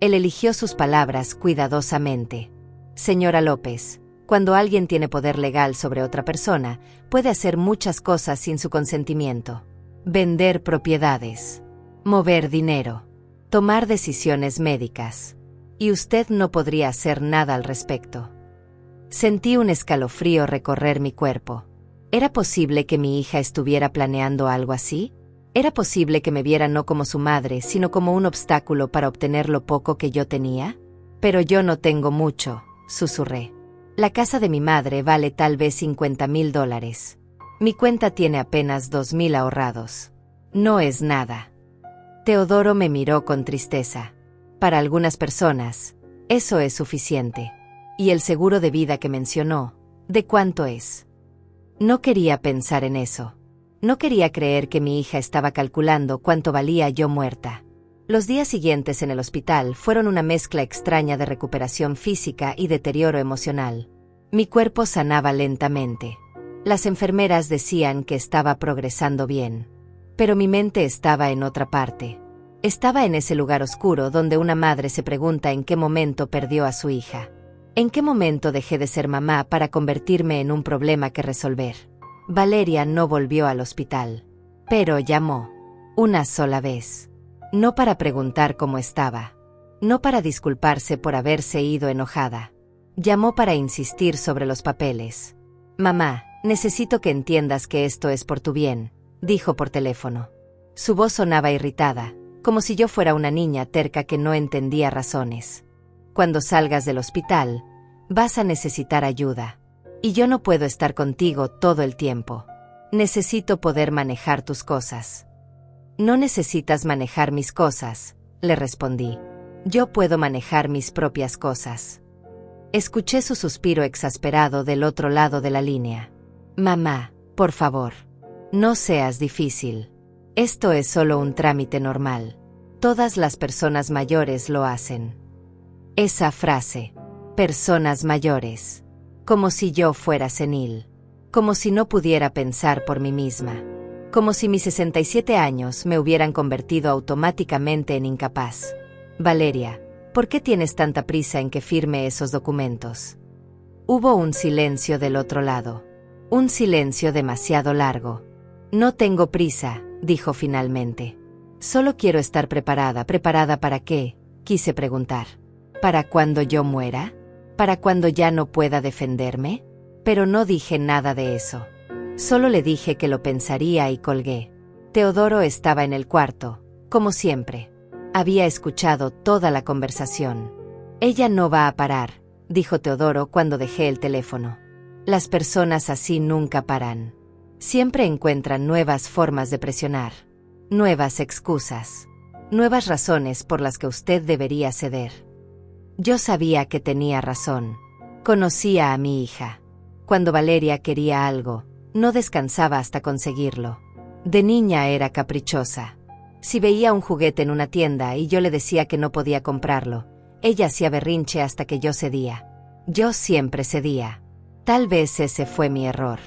Él eligió sus palabras cuidadosamente. Señora López, cuando alguien tiene poder legal sobre otra persona, puede hacer muchas cosas sin su consentimiento. Vender propiedades, mover dinero, tomar decisiones médicas. Y usted no podría hacer nada al respecto. Sentí un escalofrío recorrer mi cuerpo. ¿Era posible que mi hija estuviera planeando algo así? ¿Era posible que me viera no como su madre, sino como un obstáculo para obtener lo poco que yo tenía? Pero yo no tengo mucho, susurré. La casa de mi madre vale tal vez $50,000. Mi cuenta tiene apenas 2,000 ahorrados. No es nada. Teodoro me miró con tristeza. Para algunas personas, eso es suficiente. Y el seguro de vida que mencionó, ¿de cuánto es? No quería pensar en eso. No quería creer que mi hija estaba calculando cuánto valía yo muerta. Los días siguientes en el hospital fueron una mezcla extraña de recuperación física y deterioro emocional. Mi cuerpo sanaba lentamente. Las enfermeras decían que estaba progresando bien. Pero mi mente estaba en otra parte. Estaba en ese lugar oscuro donde una madre se pregunta en qué momento perdió a su hija. ¿En qué momento dejé de ser mamá para convertirme en un problema que resolver? Valeria no volvió al hospital. Pero llamó. Una sola vez. No para preguntar cómo estaba. No para disculparse por haberse ido enojada. Llamó para insistir sobre los papeles. Mamá, necesito que entiendas que esto es por tu bien, dijo por teléfono. Su voz sonaba irritada, como si yo fuera una niña terca que no entendía razones. Cuando salgas del hospital, vas a necesitar ayuda. Y yo no puedo estar contigo todo el tiempo. Necesito poder manejar tus cosas. No necesitas manejar mis cosas, le respondí. Yo puedo manejar mis propias cosas. Escuché su suspiro exasperado del otro lado de la línea. Mamá, por favor. No seas difícil. Esto es solo un trámite normal. Todas las personas mayores lo hacen. Esa frase. Personas mayores. Como si yo fuera senil. Como si no pudiera pensar por mí misma. Como si mis 67 años me hubieran convertido automáticamente en incapaz. Valeria, ¿por qué tienes tanta prisa en que firme esos documentos? Hubo un silencio del otro lado. Un silencio demasiado largo. No tengo prisa, dijo finalmente. Solo quiero estar preparada. ¿Preparada para qué?, quise preguntar. ¿Para cuando yo muera? ¿Para cuando ya no pueda defenderme? Pero no dije nada de eso. Solo le dije que lo pensaría y colgué. Teodoro estaba en el cuarto, como siempre. Había escuchado toda la conversación. Ella no va a parar, dijo Teodoro cuando dejé el teléfono. Las personas así nunca paran. Siempre encuentran nuevas formas de presionar, nuevas excusas, nuevas razones por las que usted debería ceder. Yo sabía que tenía razón. Conocía a mi hija. Cuando Valeria quería algo, no descansaba hasta conseguirlo. De niña era caprichosa. Si veía un juguete en una tienda y yo le decía que no podía comprarlo, ella hacía berrinche hasta que yo cedía. Yo siempre cedía. Tal vez ese fue mi error.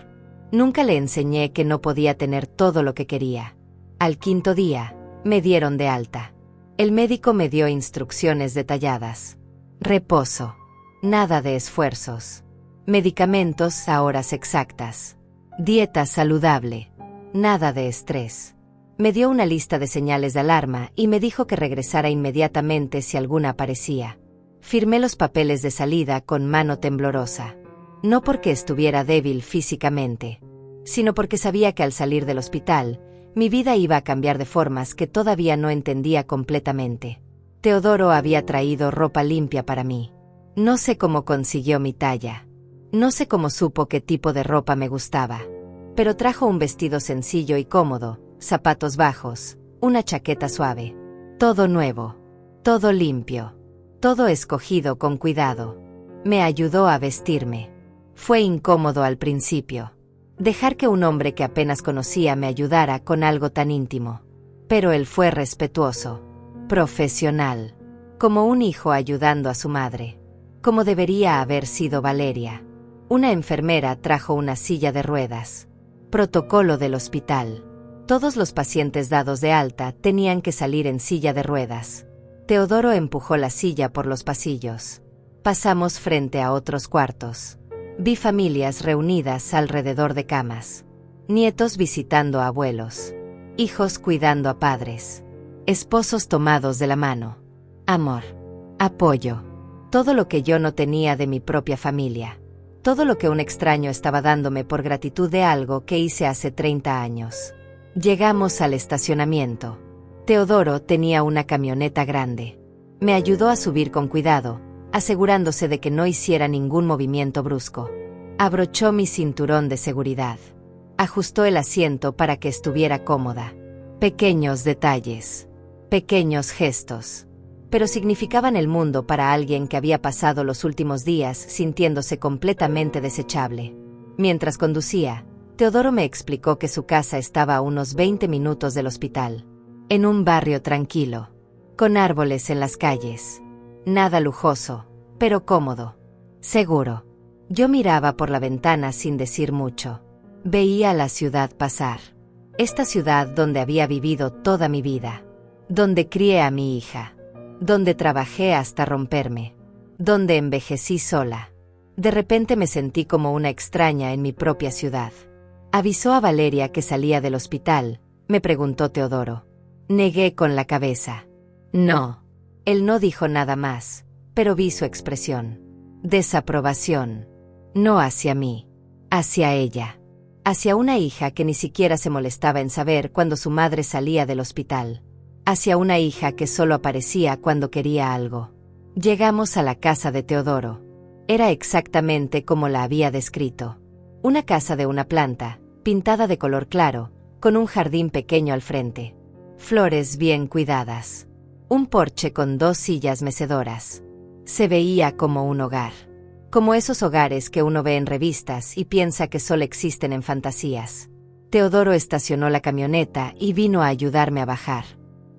Nunca le enseñé que no podía tener todo lo que quería. Al quinto día, me dieron de alta. El médico me dio instrucciones detalladas. Reposo. Nada de esfuerzos. Medicamentos a horas exactas. Dieta saludable. Nada de estrés. Me dio una lista de señales de alarma y me dijo que regresara inmediatamente si alguna aparecía. Firmé los papeles de salida con mano temblorosa. No porque estuviera débil físicamente, sino porque sabía que al salir del hospital, mi vida iba a cambiar de formas que todavía no entendía completamente. Teodoro había traído ropa limpia para mí. No sé cómo consiguió mi talla. No sé cómo supo qué tipo de ropa me gustaba. Pero trajo un vestido sencillo y cómodo, zapatos bajos, una chaqueta suave. Todo nuevo. Todo limpio. Todo escogido con cuidado. Me ayudó a vestirme. Fue incómodo al principio. Dejar que un hombre que apenas conocía me ayudara con algo tan íntimo. Pero él fue respetuoso. Profesional. Como un hijo ayudando a su madre. Como debería haber sido Valeria. Una enfermera trajo una silla de ruedas. Protocolo del hospital. Todos los pacientes dados de alta tenían que salir en silla de ruedas. Teodoro empujó la silla por los pasillos. Pasamos frente a otros cuartos. Vi familias reunidas alrededor de camas. Nietos visitando a abuelos. Hijos cuidando a padres. Esposos tomados de la mano. Amor. Apoyo. Todo lo que yo no tenía de mi propia familia. Todo lo que un extraño estaba dándome por gratitud de algo que hice hace 30 años. Llegamos al estacionamiento. Teodoro tenía una camioneta grande. Me ayudó a subir con cuidado, asegurándose de que no hiciera ningún movimiento brusco. Abrochó mi cinturón de seguridad. Ajustó el asiento para que estuviera cómoda. Pequeños detalles. Pequeños gestos. Pero significaban el mundo para alguien que había pasado los últimos días sintiéndose completamente desechable. Mientras conducía, Teodoro me explicó que su casa estaba a unos 20 minutos del hospital. En un barrio tranquilo. Con árboles en las calles. Nada lujoso, pero cómodo. Seguro. Yo miraba por la ventana sin decir mucho. Veía la ciudad pasar. Esta ciudad donde había vivido toda mi vida. Donde crié a mi hija. Donde trabajé hasta romperme. Donde envejecí sola. De repente me sentí como una extraña en mi propia ciudad. Avisó a Valeria que salía del hospital, me preguntó Teodoro. Negué con la cabeza. No. Él no dijo nada más, pero vi su expresión. Desaprobación. No hacia mí. Hacia ella. Hacia una hija que ni siquiera se molestaba en saber cuando su madre salía del hospital. Hacia una hija que solo aparecía cuando quería algo. Llegamos a la casa de Teodoro. Era exactamente como la había descrito. Una casa de una planta, pintada de color claro, con un jardín pequeño al frente. Flores bien cuidadas. Un porche con 2 sillas mecedoras. Se veía como un hogar. Como esos hogares que uno ve en revistas y piensa que solo existen en fantasías. Teodoro estacionó la camioneta y vino a ayudarme a bajar.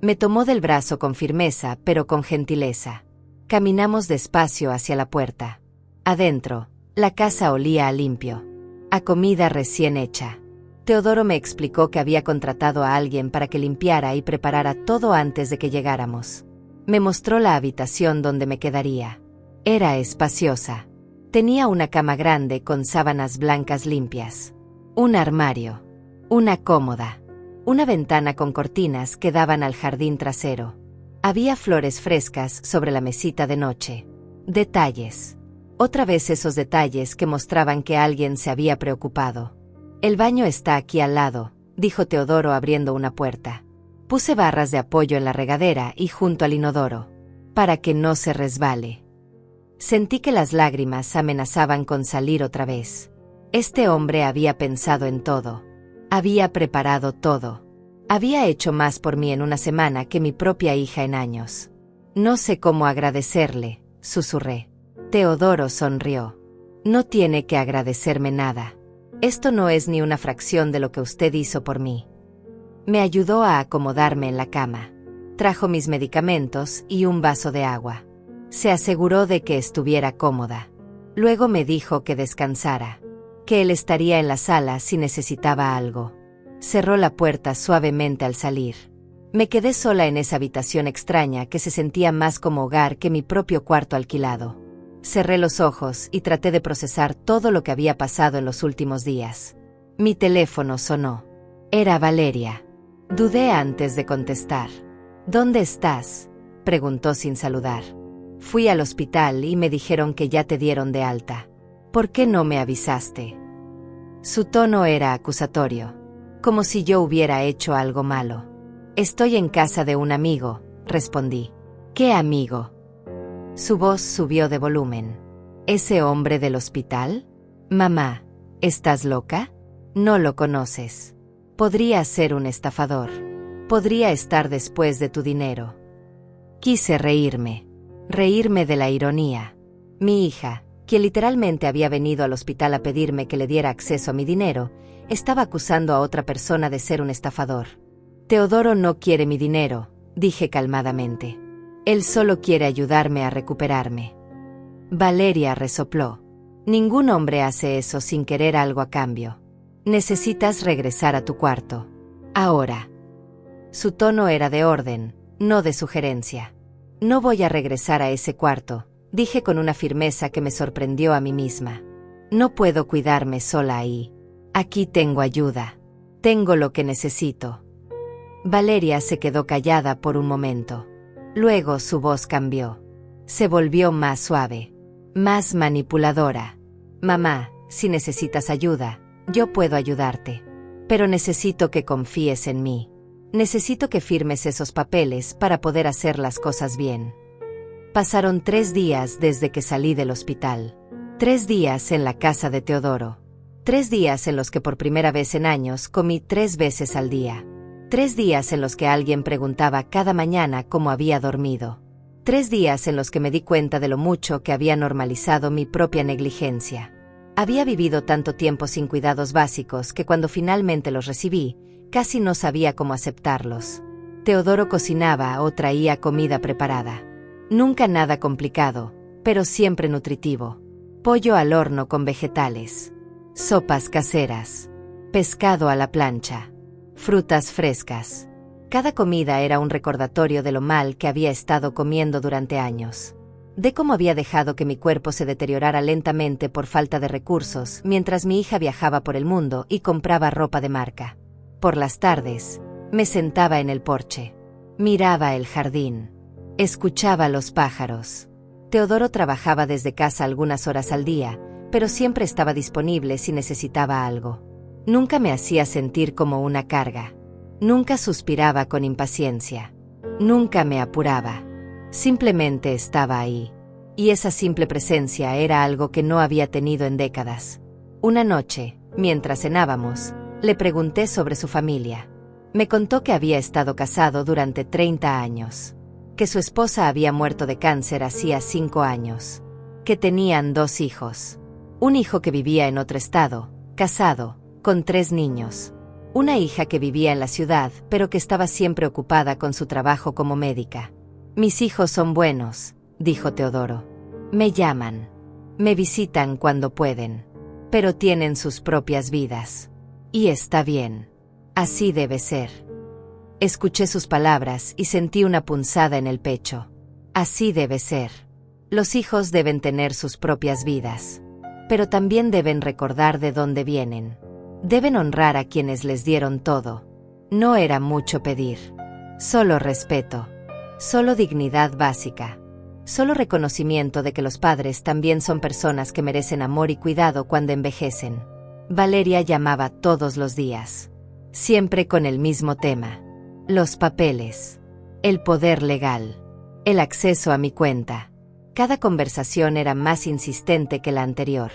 Me tomó del brazo con firmeza, pero con gentileza. Caminamos despacio hacia la puerta. Adentro, la casa olía a limpio. A comida recién hecha. Teodoro me explicó que había contratado a alguien para que limpiara y preparara todo antes de que llegáramos. Me mostró la habitación donde me quedaría. Era espaciosa. Tenía una cama grande con sábanas blancas limpias. Un armario. Una cómoda. Una ventana con cortinas que daban al jardín trasero. Había flores frescas sobre la mesita de noche. Detalles. Otra vez esos detalles que mostraban que alguien se había preocupado. El baño está aquí al lado, dijo Teodoro abriendo una puerta. Puse barras de apoyo en la regadera y junto al inodoro, para que no se resbale. Sentí que las lágrimas amenazaban con salir otra vez. Este hombre había pensado en todo. Había preparado todo. Había hecho más por mí en una semana que mi propia hija en años. No sé cómo agradecerle, susurré. Teodoro sonrió. No tiene que agradecerme nada. Esto no es ni una fracción de lo que usted hizo por mí. Me ayudó a acomodarme en la cama. Trajo mis medicamentos y un vaso de agua. Se aseguró de que estuviera cómoda. Luego me dijo que descansara, que él estaría en la sala si necesitaba algo. Cerró la puerta suavemente al salir. Me quedé sola en esa habitación extraña que se sentía más como hogar que mi propio cuarto alquilado. Cerré los ojos y traté de procesar todo lo que había pasado en los últimos días. Mi teléfono sonó. Era Valeria. Dudé antes de contestar. ¿Dónde estás?, preguntó sin saludar. Fui al hospital y me dijeron que ya te dieron de alta. ¿Por qué no me avisaste? Su tono era acusatorio, como si yo hubiera hecho algo malo. Estoy en casa de un amigo, respondí. ¿Qué amigo? Su voz subió de volumen. ¿Ese hombre del hospital? Mamá, ¿estás loca? No lo conoces. Podría ser un estafador. Podría estar después de tu dinero. Quise reírme. Reírme de la ironía. Mi hija, quien literalmente había venido al hospital a pedirme que le diera acceso a mi dinero, estaba acusando a otra persona de ser un estafador. Teodoro no quiere mi dinero, dije calmadamente. Él solo quiere ayudarme a recuperarme. Valeria resopló. Ningún hombre hace eso sin querer algo a cambio. Necesitas regresar a tu cuarto. Ahora. Su tono era de orden, no de sugerencia. No voy a regresar a ese cuarto, dije con una firmeza que me sorprendió a mí misma. No puedo cuidarme sola ahí. Aquí tengo ayuda. Tengo lo que necesito. Valeria se quedó callada por un momento. Luego su voz cambió. Se volvió más suave, más manipuladora. Mamá, si necesitas ayuda, yo puedo ayudarte. Pero necesito que confíes en mí. Necesito que firmes esos papeles para poder hacer las cosas bien. Pasaron 3 días desde que salí del hospital. 3 días en la casa de Teodoro. 3 días en los que por primera vez en años comí 3 veces al día. 3 días en los que alguien preguntaba cada mañana cómo había dormido. 3 días en los que me di cuenta de lo mucho que había normalizado mi propia negligencia. Había vivido tanto tiempo sin cuidados básicos que cuando finalmente los recibí, casi no sabía cómo aceptarlos. Teodoro cocinaba o traía comida preparada. Nunca nada complicado, pero siempre nutritivo. Pollo al horno con vegetales. Sopas caseras. Pescado a la plancha. Frutas frescas. Cada comida era un recordatorio de lo mal que había estado comiendo durante años. De cómo había dejado que mi cuerpo se deteriorara lentamente por falta de recursos mientras mi hija viajaba por el mundo y compraba ropa de marca. Por las tardes, me sentaba en el porche. Miraba el jardín. Escuchaba los pájaros. Teodoro trabajaba desde casa algunas horas al día, pero siempre estaba disponible si necesitaba algo. Nunca me hacía sentir como una carga. Nunca suspiraba con impaciencia. Nunca me apuraba. Simplemente estaba ahí. Y esa simple presencia era algo que no había tenido en décadas. Una noche, mientras cenábamos, le pregunté sobre su familia. Me contó que había estado casado durante 30 años. Que su esposa había muerto de cáncer hacía 5 años. Que tenían 2 hijos. Un hijo que vivía en otro estado, casado, con 3 niños. Una hija que vivía en la ciudad, pero que estaba siempre ocupada con su trabajo como médica. Mis hijos son buenos, dijo Teodoro. Me llaman. Me visitan cuando pueden. Pero tienen sus propias vidas. Y está bien. Así debe ser. Escuché sus palabras y sentí una punzada en el pecho. Así debe ser. Los hijos deben tener sus propias vidas. Pero también deben recordar de dónde vienen. Deben honrar a quienes les dieron todo. No era mucho pedir. Solo respeto. Solo dignidad básica. Solo reconocimiento de que los padres también son personas que merecen amor y cuidado cuando envejecen. Valeria llamaba todos los días. Siempre con el mismo tema. Los papeles. El poder legal. El acceso a mi cuenta. Cada conversación era más insistente que la anterior.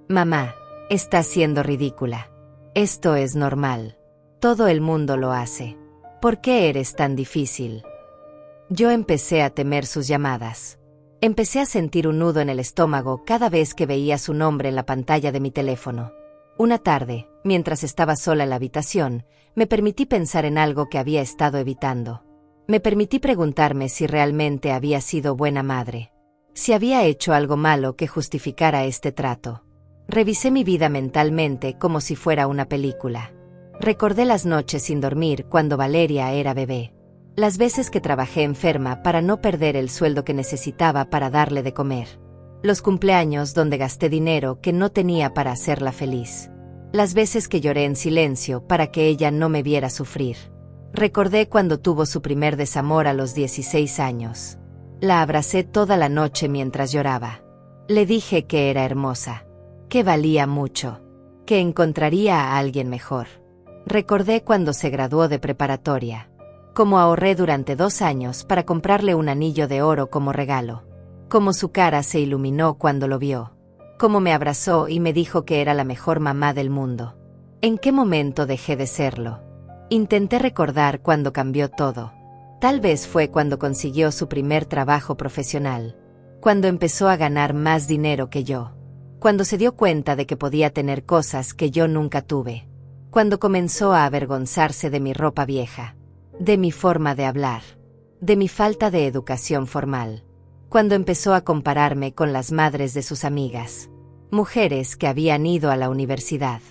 Mamá, estás siendo ridícula. Esto es normal. Todo el mundo lo hace. ¿Por qué eres tan difícil? Yo empecé a temer sus llamadas. Empecé a sentir un nudo en el estómago cada vez que veía su nombre en la pantalla de mi teléfono. Una tarde, mientras estaba sola en la habitación, me permití pensar en algo que había estado evitando. Me permití preguntarme si realmente había sido buena madre. Si había hecho algo malo que justificara este trato. Revisé mi vida mentalmente como si fuera una película. Recordé las noches sin dormir cuando Valeria era bebé. Las veces que trabajé enferma para no perder el sueldo que necesitaba para darle de comer. Los cumpleaños donde gasté dinero que no tenía para hacerla feliz. Las veces que lloré en silencio para que ella no me viera sufrir. Recordé cuando tuvo su primer desamor a los 16 años. La abracé toda la noche mientras lloraba. Le dije que era hermosa. Que valía mucho. Que encontraría a alguien mejor. Recordé cuando se graduó de preparatoria. Cómo ahorré durante 2 años para comprarle un anillo de oro como regalo. Cómo su cara se iluminó cuando lo vio. Cómo me abrazó y me dijo que era la mejor mamá del mundo. ¿En qué momento dejé de serlo? Intenté recordar cuándo cambió todo. Tal vez fue cuando consiguió su primer trabajo profesional. Cuando empezó a ganar más dinero que yo. Cuando se dio cuenta de que podía tener cosas que yo nunca tuve. Cuando comenzó a avergonzarse de mi ropa vieja. De mi forma de hablar. De mi falta de educación formal. Cuando empezó a compararme con las madres de sus amigas. Mujeres que habían ido a la universidad.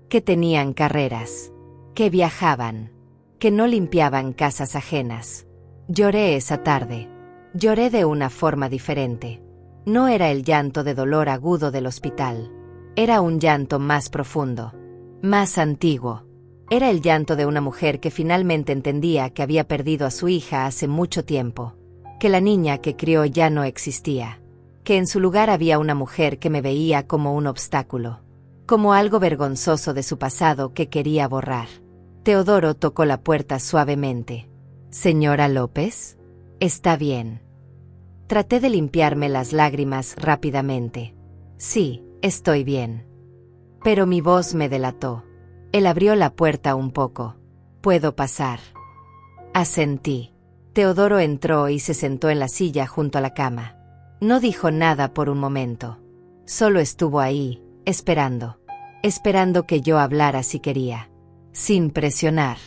Que tenían carreras. Que viajaban. Que no limpiaban casas ajenas. Lloré esa tarde. Lloré de una forma diferente. No era el llanto de dolor agudo del hospital. Era un llanto más profundo. Más antiguo. Era el llanto de una mujer que finalmente entendía que había perdido a su hija hace mucho tiempo. Que la niña que crió ya no existía. Que en su lugar había una mujer que me veía como un obstáculo. Como algo vergonzoso de su pasado que quería borrar. Teodoro tocó la puerta suavemente. «Señora López, ¿está bien?» Traté de limpiarme las lágrimas rápidamente. «Sí, estoy bien». Pero mi voz me delató. Él abrió la puerta un poco. «¿Puedo pasar?» Asentí. Teodoro entró y se sentó en la silla junto a la cama. No dijo nada por un momento. Solo estuvo ahí, esperando. Esperando que yo hablara si quería. Sin presionar.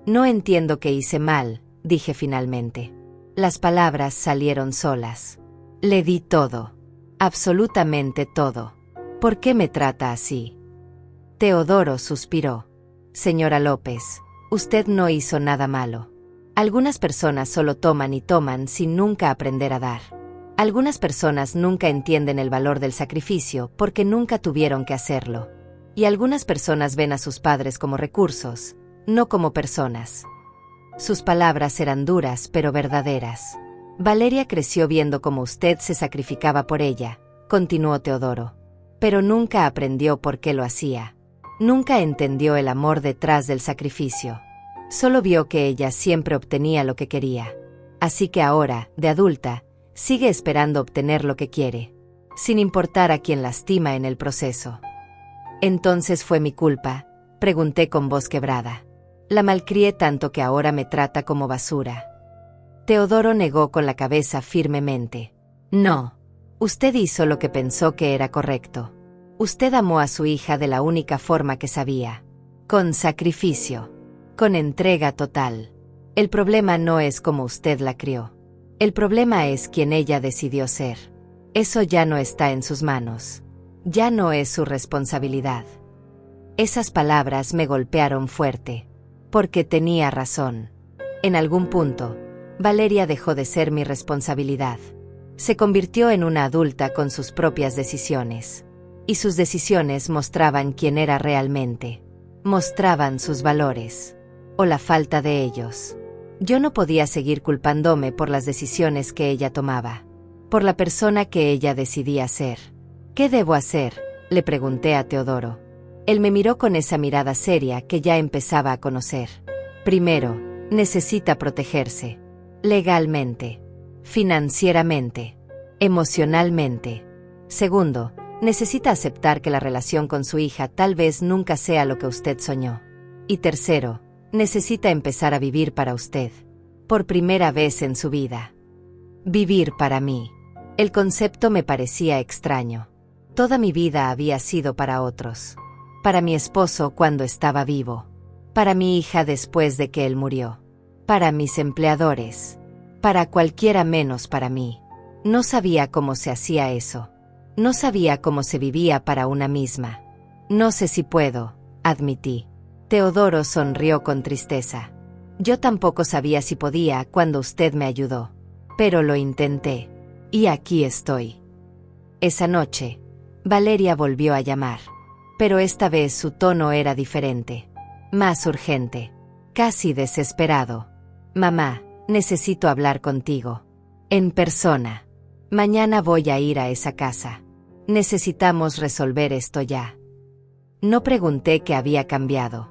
«No entiendo qué hice mal», dije finalmente. Las palabras salieron solas. Le di todo. Absolutamente todo. ¿Por qué me trata así? Teodoro suspiró. «Señora López, usted no hizo nada malo. Algunas personas solo toman y toman sin nunca aprender a dar. Algunas personas nunca entienden el valor del sacrificio porque nunca tuvieron que hacerlo. Y algunas personas ven a sus padres como recursos, no como personas. Sus palabras eran duras pero verdaderas. Valeria creció viendo cómo usted se sacrificaba por ella, continuó Teodoro. Pero nunca aprendió por qué lo hacía. Nunca entendió el amor detrás del sacrificio. Solo vio que ella siempre obtenía lo que quería. Así que ahora, de adulta, sigue esperando obtener lo que quiere, sin importar a quién lastima en el proceso. ¿Entonces fue mi culpa?, pregunté con voz quebrada. La malcrié tanto que ahora me trata como basura. Teodoro negó con la cabeza firmemente. No. Usted hizo lo que pensó que era correcto. Usted amó a su hija de la única forma que sabía. Con sacrificio. Con entrega total. El problema no es cómo usted la crió. El problema es quien ella decidió ser. Eso ya no está en sus manos. Ya no es su responsabilidad. Esas palabras me golpearon fuerte. Porque tenía razón. En algún punto, Valeria dejó de ser mi responsabilidad. Se convirtió en una adulta con sus propias decisiones. Y sus decisiones mostraban quién era realmente. Mostraban sus valores. O la falta de ellos. Yo no podía seguir culpándome por las decisiones que ella tomaba. Por la persona que ella decidía ser. ¿Qué debo hacer?, le pregunté a Teodoro. Él me miró con esa mirada seria que ya empezaba a conocer. Primero, necesita protegerse. Legalmente. Financieramente. Emocionalmente. Segundo, necesita aceptar que la relación con su hija tal vez nunca sea lo que usted soñó. Y tercero, necesita empezar a vivir para usted. Por primera vez en su vida. Vivir para mí. El concepto me parecía extraño. Toda mi vida había sido para otros. Para mi esposo cuando estaba vivo. Para mi hija después de que él murió. Para mis empleadores. Para cualquiera menos para mí. No sabía cómo se hacía eso. No sabía cómo se vivía para una misma. No sé si puedo, admití. Teodoro sonrió con tristeza. Yo tampoco sabía si podía cuando usted me ayudó. Pero lo intenté. Y aquí estoy. Esa noche, Valeria volvió a llamar. Pero esta vez su tono era diferente. Más urgente. Casi desesperado. Mamá, necesito hablar contigo. En persona. Mañana voy a ir a esa casa. Necesitamos resolver esto ya. No pregunté qué había cambiado.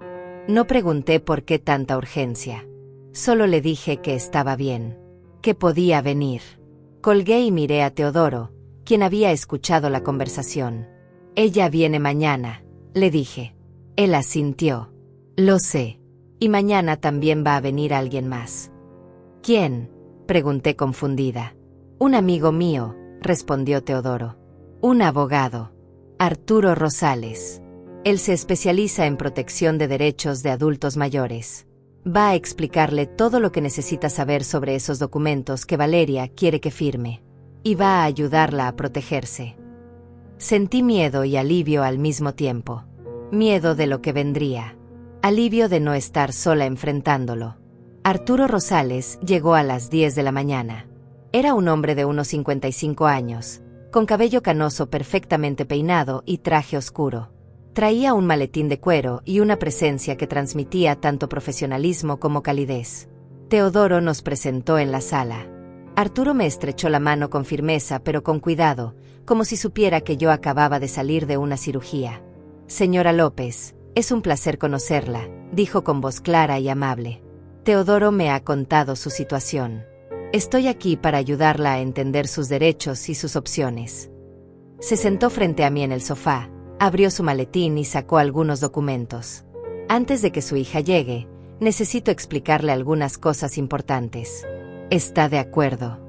No pregunté por qué tanta urgencia. Solo le dije que estaba bien. Que podía venir. Colgué y miré a Teodoro, quien había escuchado la conversación. Ella viene mañana, le dije. Él asintió. Lo sé. Y mañana también va a venir alguien más. ¿Quién?, pregunté confundida. Un amigo mío, respondió Teodoro. Un abogado. Arturo Rosales. Él se especializa en protección de derechos de adultos mayores. Va a explicarle todo lo que necesita saber sobre esos documentos que Valeria quiere que firme. Y va a ayudarla a protegerse. Sentí miedo y alivio al mismo tiempo. Miedo de lo que vendría. Alivio de no estar sola enfrentándolo. Arturo Rosales llegó a las 10 de la mañana. Era un hombre de unos 55 años, con cabello canoso perfectamente peinado y traje oscuro. Traía un maletín de cuero y una presencia que transmitía tanto profesionalismo como calidez. Teodoro nos presentó en la sala. Arturo me estrechó la mano con firmeza pero con cuidado, como si supiera que yo acababa de salir de una cirugía. Señora López, es un placer conocerla, dijo con voz clara y amable. Teodoro me ha contado su situación. Estoy aquí para ayudarla a entender sus derechos y sus opciones. Se sentó frente a mí en el sofá, abrió su maletín y sacó algunos documentos. Antes de que su hija llegue, necesito explicarle algunas cosas importantes. ¿Está de acuerdo?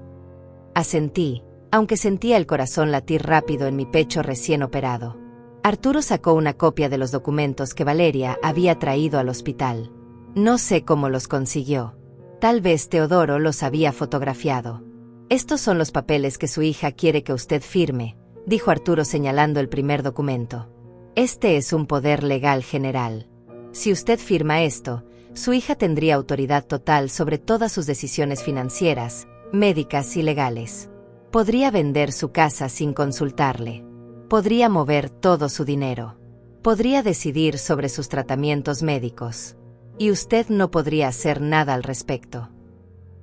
Asentí, aunque sentía el corazón latir rápido en mi pecho recién operado. Arturo sacó una copia de los documentos que Valeria había traído al hospital. No sé cómo los consiguió. Tal vez Teodoro los había fotografiado. Estos son los papeles que su hija quiere que usted firme, dijo Arturo señalando el primer documento. Este es un poder legal general. Si usted firma esto, su hija tendría autoridad total sobre todas sus decisiones financieras, médicas y legales. Podría vender su casa sin consultarle. Podría mover todo su dinero. Podría decidir sobre sus tratamientos médicos. y usted no podría hacer nada al respecto.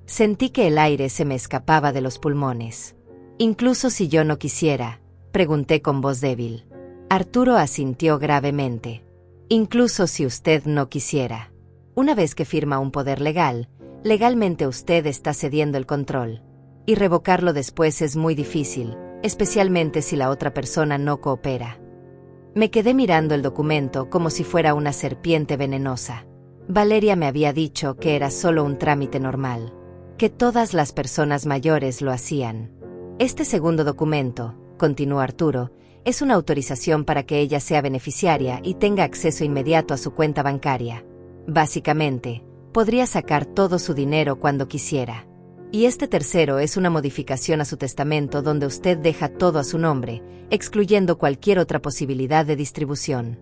Sentí que el aire se me escapaba de los pulmones. Incluso si yo no quisiera, pregunté con voz débil. Arturo asintió gravemente. Incluso si usted no quisiera. Una vez que firma un poder legal, legalmente usted está cediendo el control. Y revocarlo después es muy difícil, especialmente si la otra persona no coopera. Me quedé mirando el documento como si fuera una serpiente venenosa. Valeria me había dicho que era solo un trámite normal, que todas las personas mayores lo hacían. Este segundo documento, continuó Arturo, es una autorización para que ella sea beneficiaria y tenga acceso inmediato a su cuenta bancaria. Básicamente, podría sacar todo su dinero cuando quisiera. Y este tercero es una modificación a su testamento donde usted deja todo a su nombre, excluyendo cualquier otra posibilidad de distribución.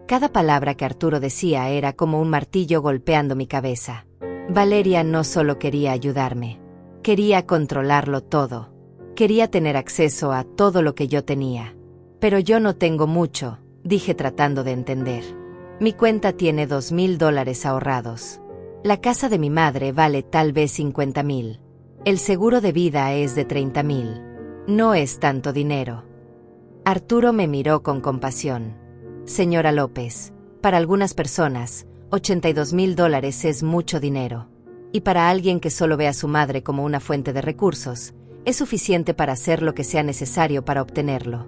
Cada palabra que Arturo decía era como un martillo golpeando mi cabeza. Valeria no solo quería ayudarme, quería controlarlo todo. Quería tener acceso a todo lo que yo tenía. Pero yo no tengo mucho, dije tratando de entender. Mi cuenta tiene $2,000 ahorrados. La casa de mi madre vale tal vez 50,000. El seguro de vida es de 30,000. No es tanto dinero. Arturo me miró con compasión. Señora López, para algunas personas, $82,000 es mucho dinero. Y para alguien que solo ve a su madre como una fuente de recursos, es suficiente para hacer lo que sea necesario para obtenerlo.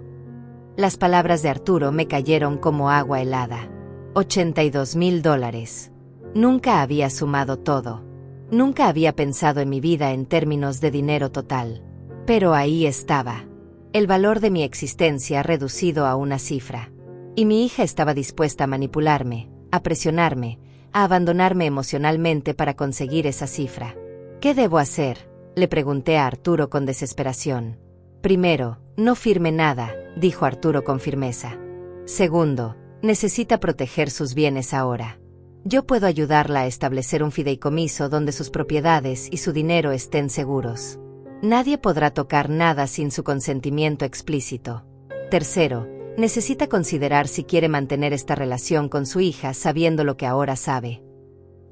Las palabras de Arturo me cayeron como agua helada. $82,000. Nunca había sumado todo. Nunca había pensado en mi vida en términos de dinero total. Pero ahí estaba. El valor de mi existencia reducido a una cifra. Y mi hija estaba dispuesta a manipularme, a presionarme, a abandonarme emocionalmente para conseguir esa cifra. ¿Qué debo hacer?, le pregunté a Arturo con desesperación. Primero, no firme nada, dijo Arturo con firmeza. Segundo, necesita proteger sus bienes ahora. Yo puedo ayudarla a establecer un fideicomiso donde sus propiedades y su dinero estén seguros. Nadie podrá tocar nada sin su consentimiento explícito. Tercero, necesita considerar si quiere mantener esta relación con su hija sabiendo lo que ahora sabe.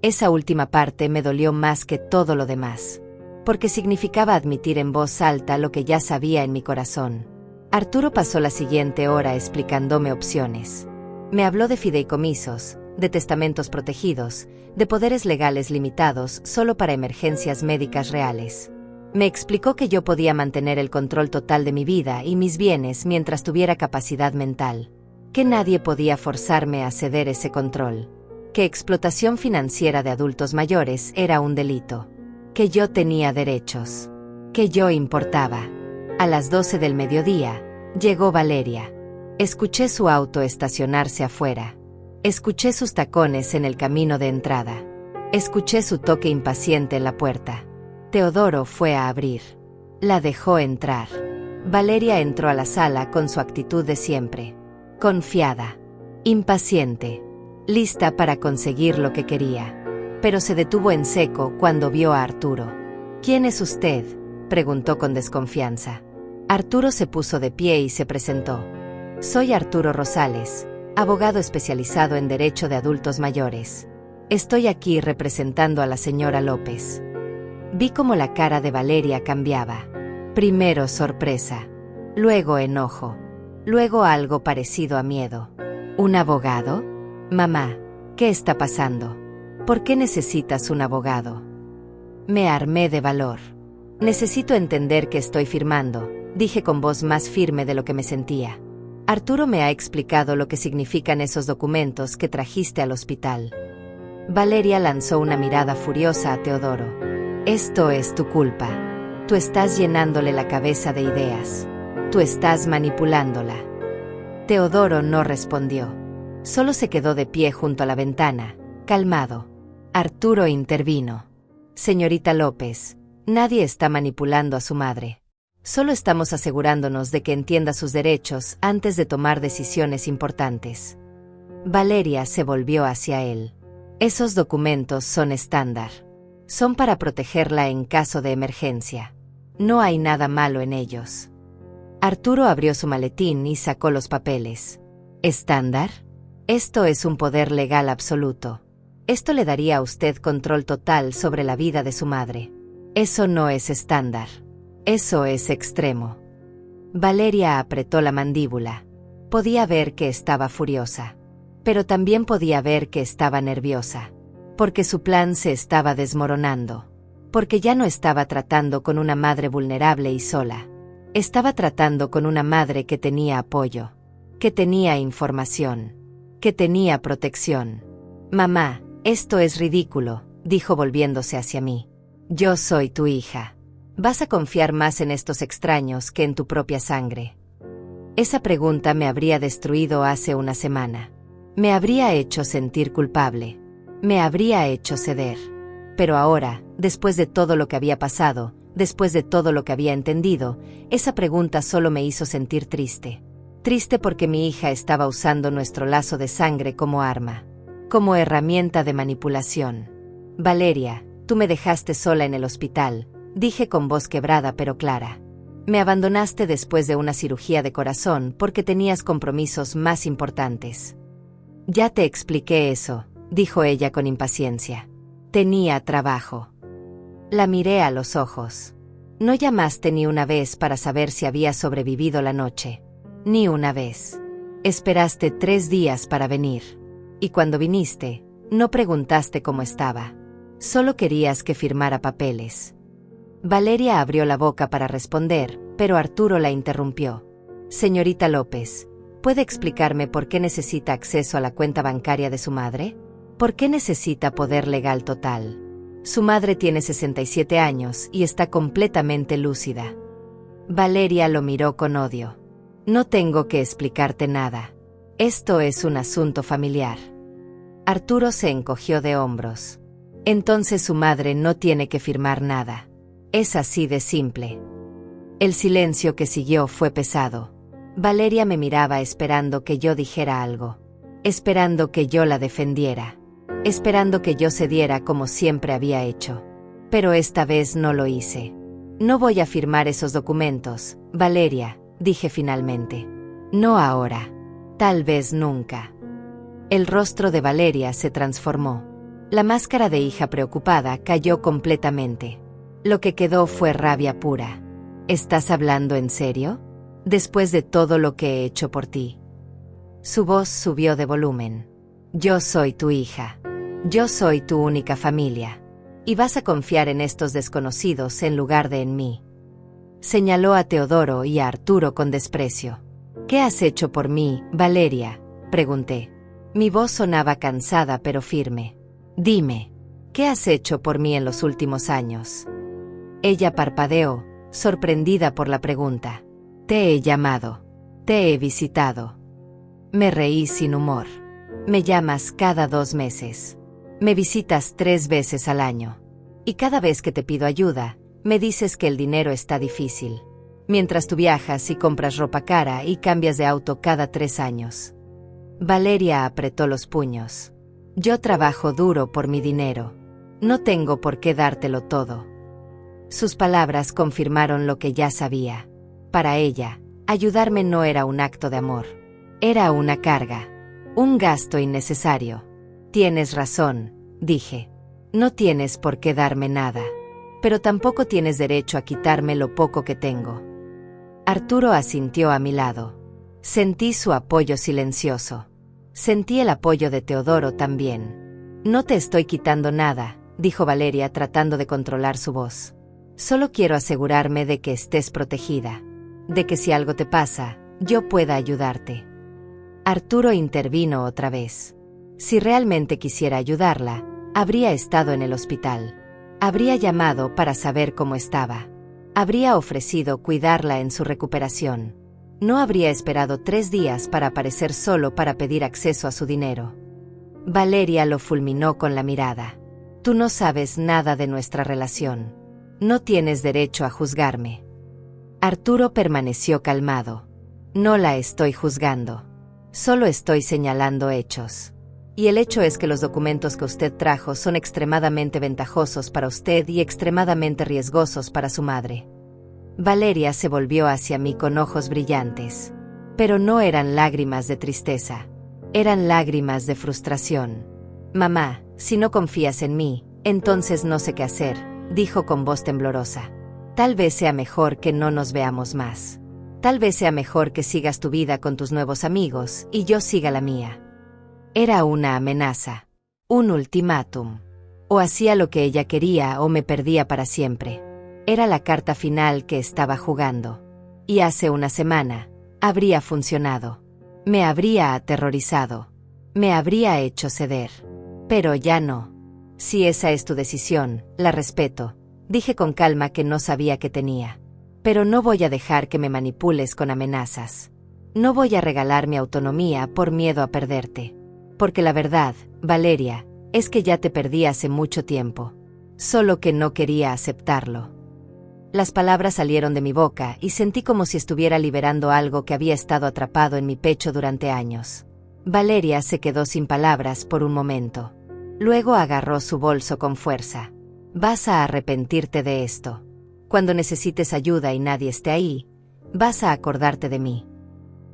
Esa última parte me dolió más que todo lo demás, porque significaba admitir en voz alta lo que ya sabía en mi corazón. Arturo pasó la siguiente hora explicándome opciones. Me habló de fideicomisos, de testamentos protegidos, de poderes legales limitados solo para emergencias médicas reales. Me explicó que yo podía mantener el control total de mi vida y mis bienes mientras tuviera capacidad mental, que nadie podía forzarme a ceder ese control, que explotación financiera de adultos mayores era un delito, que yo tenía derechos, que yo importaba. A las 12 del mediodía, llegó Valeria. Escuché su auto estacionarse afuera. Escuché sus tacones en el camino de entrada. Escuché su toque impaciente en la puerta. Teodoro fue a abrir. La dejó entrar. Valeria entró a la sala con su actitud de siempre. Confiada. Impaciente. Lista para conseguir lo que quería. Pero se detuvo en seco cuando vio a Arturo. ¿Quién es usted?, preguntó con desconfianza. Arturo se puso de pie y se presentó. Soy Arturo Rosales, abogado especializado en derecho de adultos mayores. Estoy aquí representando a la señora López. Vi cómo la cara de Valeria cambiaba. Primero sorpresa, luego enojo, luego algo parecido a miedo. ¿Un abogado? Mamá, ¿qué está pasando? ¿Por qué necesitas un abogado? Me armé de valor. Necesito entender qué estoy firmando, dije con voz más firme de lo que me sentía. Arturo me ha explicado lo que significan esos documentos que trajiste al hospital. Valeria lanzó una mirada furiosa a Teodoro. Esto es tu culpa. Tú estás llenándole la cabeza de ideas. Tú estás manipulándola. Teodoro no respondió. Solo se quedó de pie junto a la ventana, calmado. Arturo intervino. Señorita López, nadie está manipulando a su madre. Solo estamos asegurándonos de que entienda sus derechos antes de tomar decisiones importantes. Valeria se volvió hacia él. Esos documentos son estándar. Son para protegerla en caso de emergencia. No hay nada malo en ellos. Arturo abrió su maletín y sacó los papeles. ¿Estándar? Esto es un poder legal absoluto. Esto le daría a usted control total sobre la vida de su madre. Eso no es estándar. Eso es extremo. Valeria apretó la mandíbula. Podía ver que estaba furiosa. Pero también podía ver que estaba nerviosa. Porque su plan se estaba desmoronando. Porque ya no estaba tratando con una madre vulnerable y sola. Estaba tratando con una madre que tenía apoyo. Que tenía información. Que tenía protección. Mamá, esto es ridículo, dijo volviéndose hacia mí. Yo soy tu hija. Vas a confiar más en estos extraños que en tu propia sangre. Esa pregunta me habría destruido hace una semana. Me habría hecho sentir culpable. Me habría hecho ceder. Pero ahora, después de todo lo que había pasado, después de todo lo que había entendido, esa pregunta solo me hizo sentir triste. Triste porque mi hija estaba usando nuestro lazo de sangre como arma. Como herramienta de manipulación. Valeria, tú me dejaste sola en el hospital, dije con voz quebrada pero clara. Me abandonaste después de una cirugía de corazón porque tenías compromisos más importantes. Ya te expliqué eso, dijo ella con impaciencia. Tenía trabajo. La miré a los ojos. No llamaste ni una vez para saber si había sobrevivido la noche. Ni una vez. Esperaste 3 días para venir. Y cuando viniste, no preguntaste cómo estaba. Solo querías que firmara papeles. Valeria abrió la boca para responder, pero Arturo la interrumpió. Señorita López, ¿puede explicarme por qué necesita acceso a la cuenta bancaria de su madre? ¿Por qué necesita poder legal total? Su madre tiene 67 años y está completamente lúcida. Valeria lo miró con odio. No tengo que explicarte nada. Esto es un asunto familiar. Arturo se encogió de hombros. Entonces su madre no tiene que firmar nada. Es así de simple. El silencio que siguió fue pesado. Valeria me miraba esperando que yo dijera algo. Esperando que yo la defendiera. Esperando que yo cediera como siempre había hecho. Pero esta vez no lo hice. No voy a firmar esos documentos, Valeria, dije finalmente. No ahora. Tal vez nunca. El rostro de Valeria se transformó. La máscara de hija preocupada cayó completamente. Lo que quedó fue rabia pura. ¿Estás hablando en serio? Después de todo lo que he hecho por ti. Su voz subió de volumen. Yo soy tu hija. Yo soy tu única familia. Y vas a confiar en estos desconocidos en lugar de en mí. Señaló a Teodoro y a Arturo con desprecio. ¿Qué has hecho por mí, Valeria?, pregunté. Mi voz sonaba cansada pero firme. Dime, ¿qué has hecho por mí en los últimos años? Ella parpadeó, sorprendida por la pregunta. Te he llamado. Te he visitado. Me reí sin humor. Me llamas cada 2 meses. Me visitas 3 veces al año. Y cada vez que te pido ayuda, me dices que el dinero está difícil. Mientras tú viajas y compras ropa cara y cambias de auto cada 3 años. Valeria apretó los puños. Yo trabajo duro por mi dinero. No tengo por qué dártelo todo. Sus palabras confirmaron lo que ya sabía. Para ella, ayudarme no era un acto de amor. Era una carga. Un gasto innecesario. Tienes razón, dije. No tienes por qué darme nada. Pero tampoco tienes derecho a quitarme lo poco que tengo. Arturo asintió a mi lado. Sentí su apoyo silencioso. Sentí el apoyo de Teodoro también. No te estoy quitando nada, dijo Valeria tratando de controlar su voz. Solo quiero asegurarme de que estés protegida. De que si algo te pasa, yo pueda ayudarte. Arturo intervino otra vez. Si realmente quisiera ayudarla, habría estado en el hospital. Habría llamado para saber cómo estaba. Habría ofrecido cuidarla en su recuperación. No habría esperado 3 días para aparecer solo para pedir acceso a su dinero. Valeria lo fulminó con la mirada. Tú no sabes nada de nuestra relación. No tienes derecho a juzgarme. Arturo permaneció calmado. No la estoy juzgando. Solo estoy señalando hechos. Y el hecho es que los documentos que usted trajo son extremadamente ventajosos para usted y extremadamente riesgosos para su madre. Valeria se volvió hacia mí con ojos brillantes. Pero no eran lágrimas de tristeza. Eran lágrimas de frustración. Mamá, Si no confías en mí, entonces no sé qué hacer, dijo con voz temblorosa. Tal vez sea mejor que no nos veamos más. Tal vez sea mejor que sigas tu vida con tus nuevos amigos y yo siga la mía. Era una amenaza, un ultimátum. O hacía lo que ella quería o me perdía para siempre. Era la carta final que estaba jugando. Y hace una semana, habría funcionado. Me habría aterrorizado. Me habría hecho ceder. Pero ya no. Si esa es tu decisión, la respeto, dije con calma que no sabía qué tenía. Pero no voy a dejar que me manipules con amenazas. No voy a regalar mi autonomía por miedo a perderte. Porque la verdad, Valeria, es que ya te perdí hace mucho tiempo. Solo que no quería aceptarlo. Las palabras salieron de mi boca y sentí como si estuviera liberando algo que había estado atrapado en mi pecho durante años. Valeria se quedó sin palabras por un momento. Luego agarró su bolso con fuerza. Vas a arrepentirte de esto. Cuando necesites ayuda y nadie esté ahí, vas a acordarte de mí.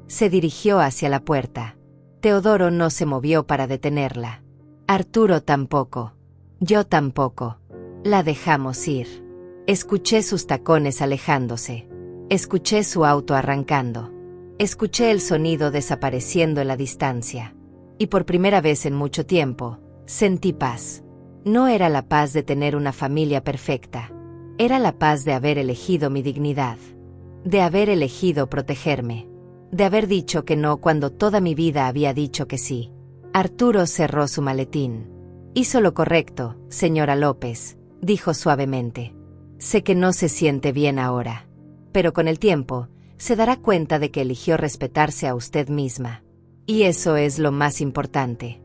Se dirigió hacia la puerta. Teodoro no se movió para detenerla. Arturo tampoco. Yo tampoco. La dejamos ir. Escuché sus tacones alejándose. Escuché su auto arrancando. Escuché el sonido desapareciendo en la distancia. Y por primera vez en mucho tiempo, sentí paz. No era la paz de tener una familia perfecta. Era la paz de haber elegido mi dignidad. De haber elegido protegerme. De haber dicho que no cuando toda mi vida había dicho que sí. Arturo cerró su maletín. Hizo lo correcto, señora López, dijo suavemente. Sé que no se siente bien ahora. Pero con el tiempo, se dará cuenta de que eligió respetarse a usted misma. Y eso es lo más importante.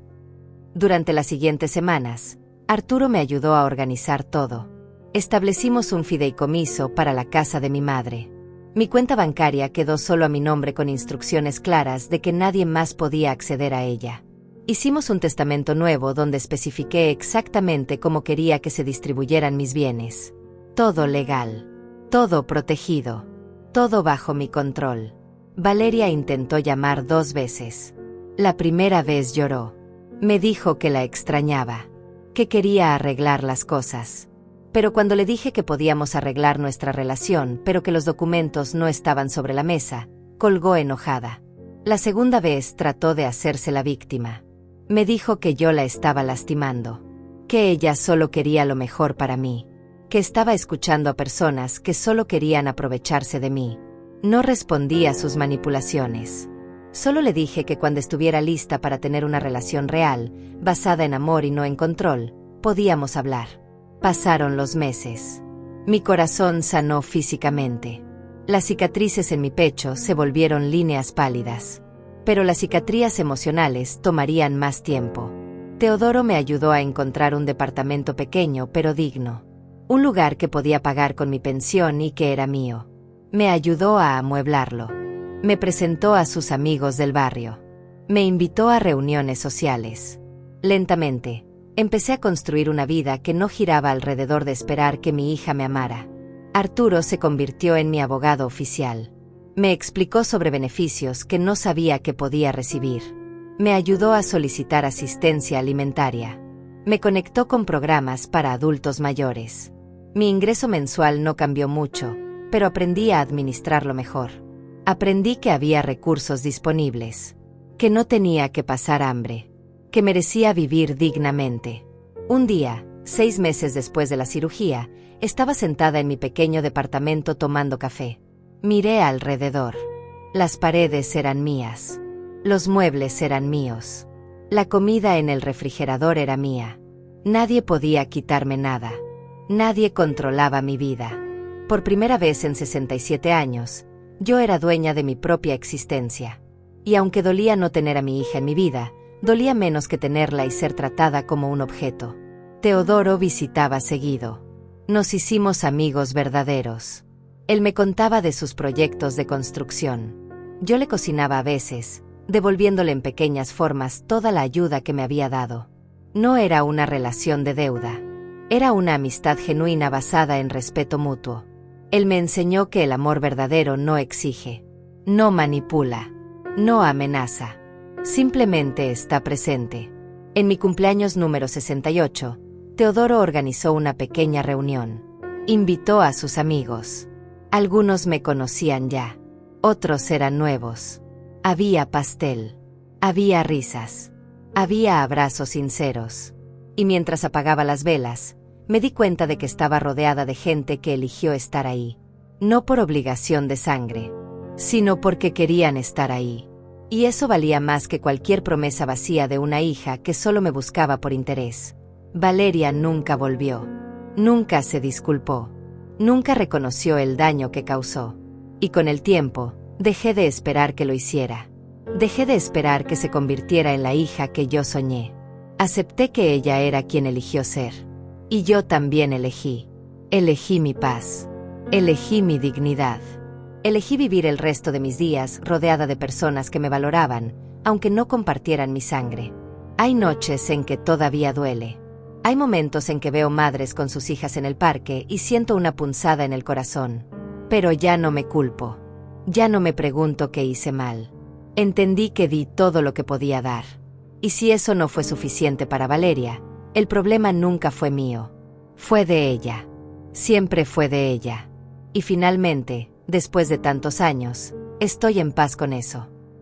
Durante las siguientes semanas, Arturo me ayudó a organizar todo. Establecimos un fideicomiso para la casa de mi madre. Mi cuenta bancaria quedó solo a mi nombre con instrucciones claras de que nadie más podía acceder a ella. Hicimos un testamento nuevo donde especifiqué exactamente cómo quería que se distribuyeran mis bienes. Todo legal. Todo protegido. Todo bajo mi control. Valeria intentó llamar 2 veces. La primera vez lloró. Me dijo que la extrañaba. Que quería arreglar las cosas. Pero cuando le dije que podíamos arreglar nuestra relación, pero que los documentos no estaban sobre la mesa, colgó enojada. La segunda vez trató de hacerse la víctima. Me dijo que yo la estaba lastimando. Que ella solo quería lo mejor para mí. Que estaba escuchando a personas que solo querían aprovecharse de mí. No respondí a sus manipulaciones. Solo le dije que cuando estuviera lista para tener una relación real, basada en amor y no en control, podíamos hablar. Pasaron los meses. Mi corazón sanó físicamente. Las cicatrices en mi pecho se volvieron líneas pálidas. Pero las cicatrices emocionales tomarían más tiempo. Teodoro me ayudó a encontrar un departamento pequeño pero digno. Un lugar que podía pagar con mi pensión y que era mío. Me ayudó a amueblarlo. Me presentó a sus amigos del barrio. Me invitó a reuniones sociales. Lentamente, empecé a construir una vida que no giraba alrededor de esperar que mi hija me amara. Arturo se convirtió en mi abogado oficial. Me explicó sobre beneficios que no sabía que podía recibir. Me ayudó a solicitar asistencia alimentaria. Me conectó con programas para adultos mayores. Mi ingreso mensual no cambió mucho, pero aprendí a administrarlo mejor. Aprendí que había recursos disponibles, que no tenía que pasar hambre, que merecía vivir dignamente. Un día, 6 meses después de la cirugía, estaba sentada en mi pequeño departamento tomando café. Miré alrededor. Las paredes eran mías. Los muebles eran míos. La comida en el refrigerador era mía. Nadie podía quitarme nada. Nadie controlaba mi vida. Por primera vez en 67 años, yo era dueña de mi propia existencia. Y aunque dolía no tener a mi hija en mi vida, dolía menos que tenerla y ser tratada como un objeto. Teodoro visitaba seguido. Nos hicimos amigos verdaderos. Él me contaba de sus proyectos de construcción. Yo le cocinaba a veces, devolviéndole en pequeñas formas toda la ayuda que me había dado. No era una relación de deuda. Era una amistad genuina basada en respeto mutuo. Él me enseñó que el amor verdadero no exige, no manipula, no amenaza. Simplemente está presente. En mi cumpleaños número 68, Teodoro organizó una pequeña reunión. Invitó a sus amigos. Algunos me conocían ya, otros eran nuevos. Había pastel, había risas, había abrazos sinceros. Y mientras apagaba las velas, me di cuenta de que estaba rodeada de gente que eligió estar ahí. No por obligación de sangre, sino porque querían estar ahí. Y eso valía más que cualquier promesa vacía de una hija que solo me buscaba por interés. Valeria nunca volvió. Nunca se disculpó. Nunca reconoció el daño que causó. Y con el tiempo, dejé de esperar que lo hiciera. Dejé de esperar que se convirtiera en la hija que yo soñé. Acepté que ella era quien eligió ser. Y yo también elegí. Elegí mi paz. Elegí mi dignidad. Elegí vivir el resto de mis días rodeada de personas que me valoraban, aunque no compartieran mi sangre. Hay noches en que todavía duele. Hay momentos en que veo madres con sus hijas en el parque y siento una punzada en el corazón. Pero ya no me culpo. Ya no me pregunto qué hice mal. Entendí que di todo lo que podía dar. Y si eso no fue suficiente para Valeria, el problema nunca fue mío. Fue de ella. Siempre fue de ella. Y finalmente, después de tantos años, estoy en paz con eso.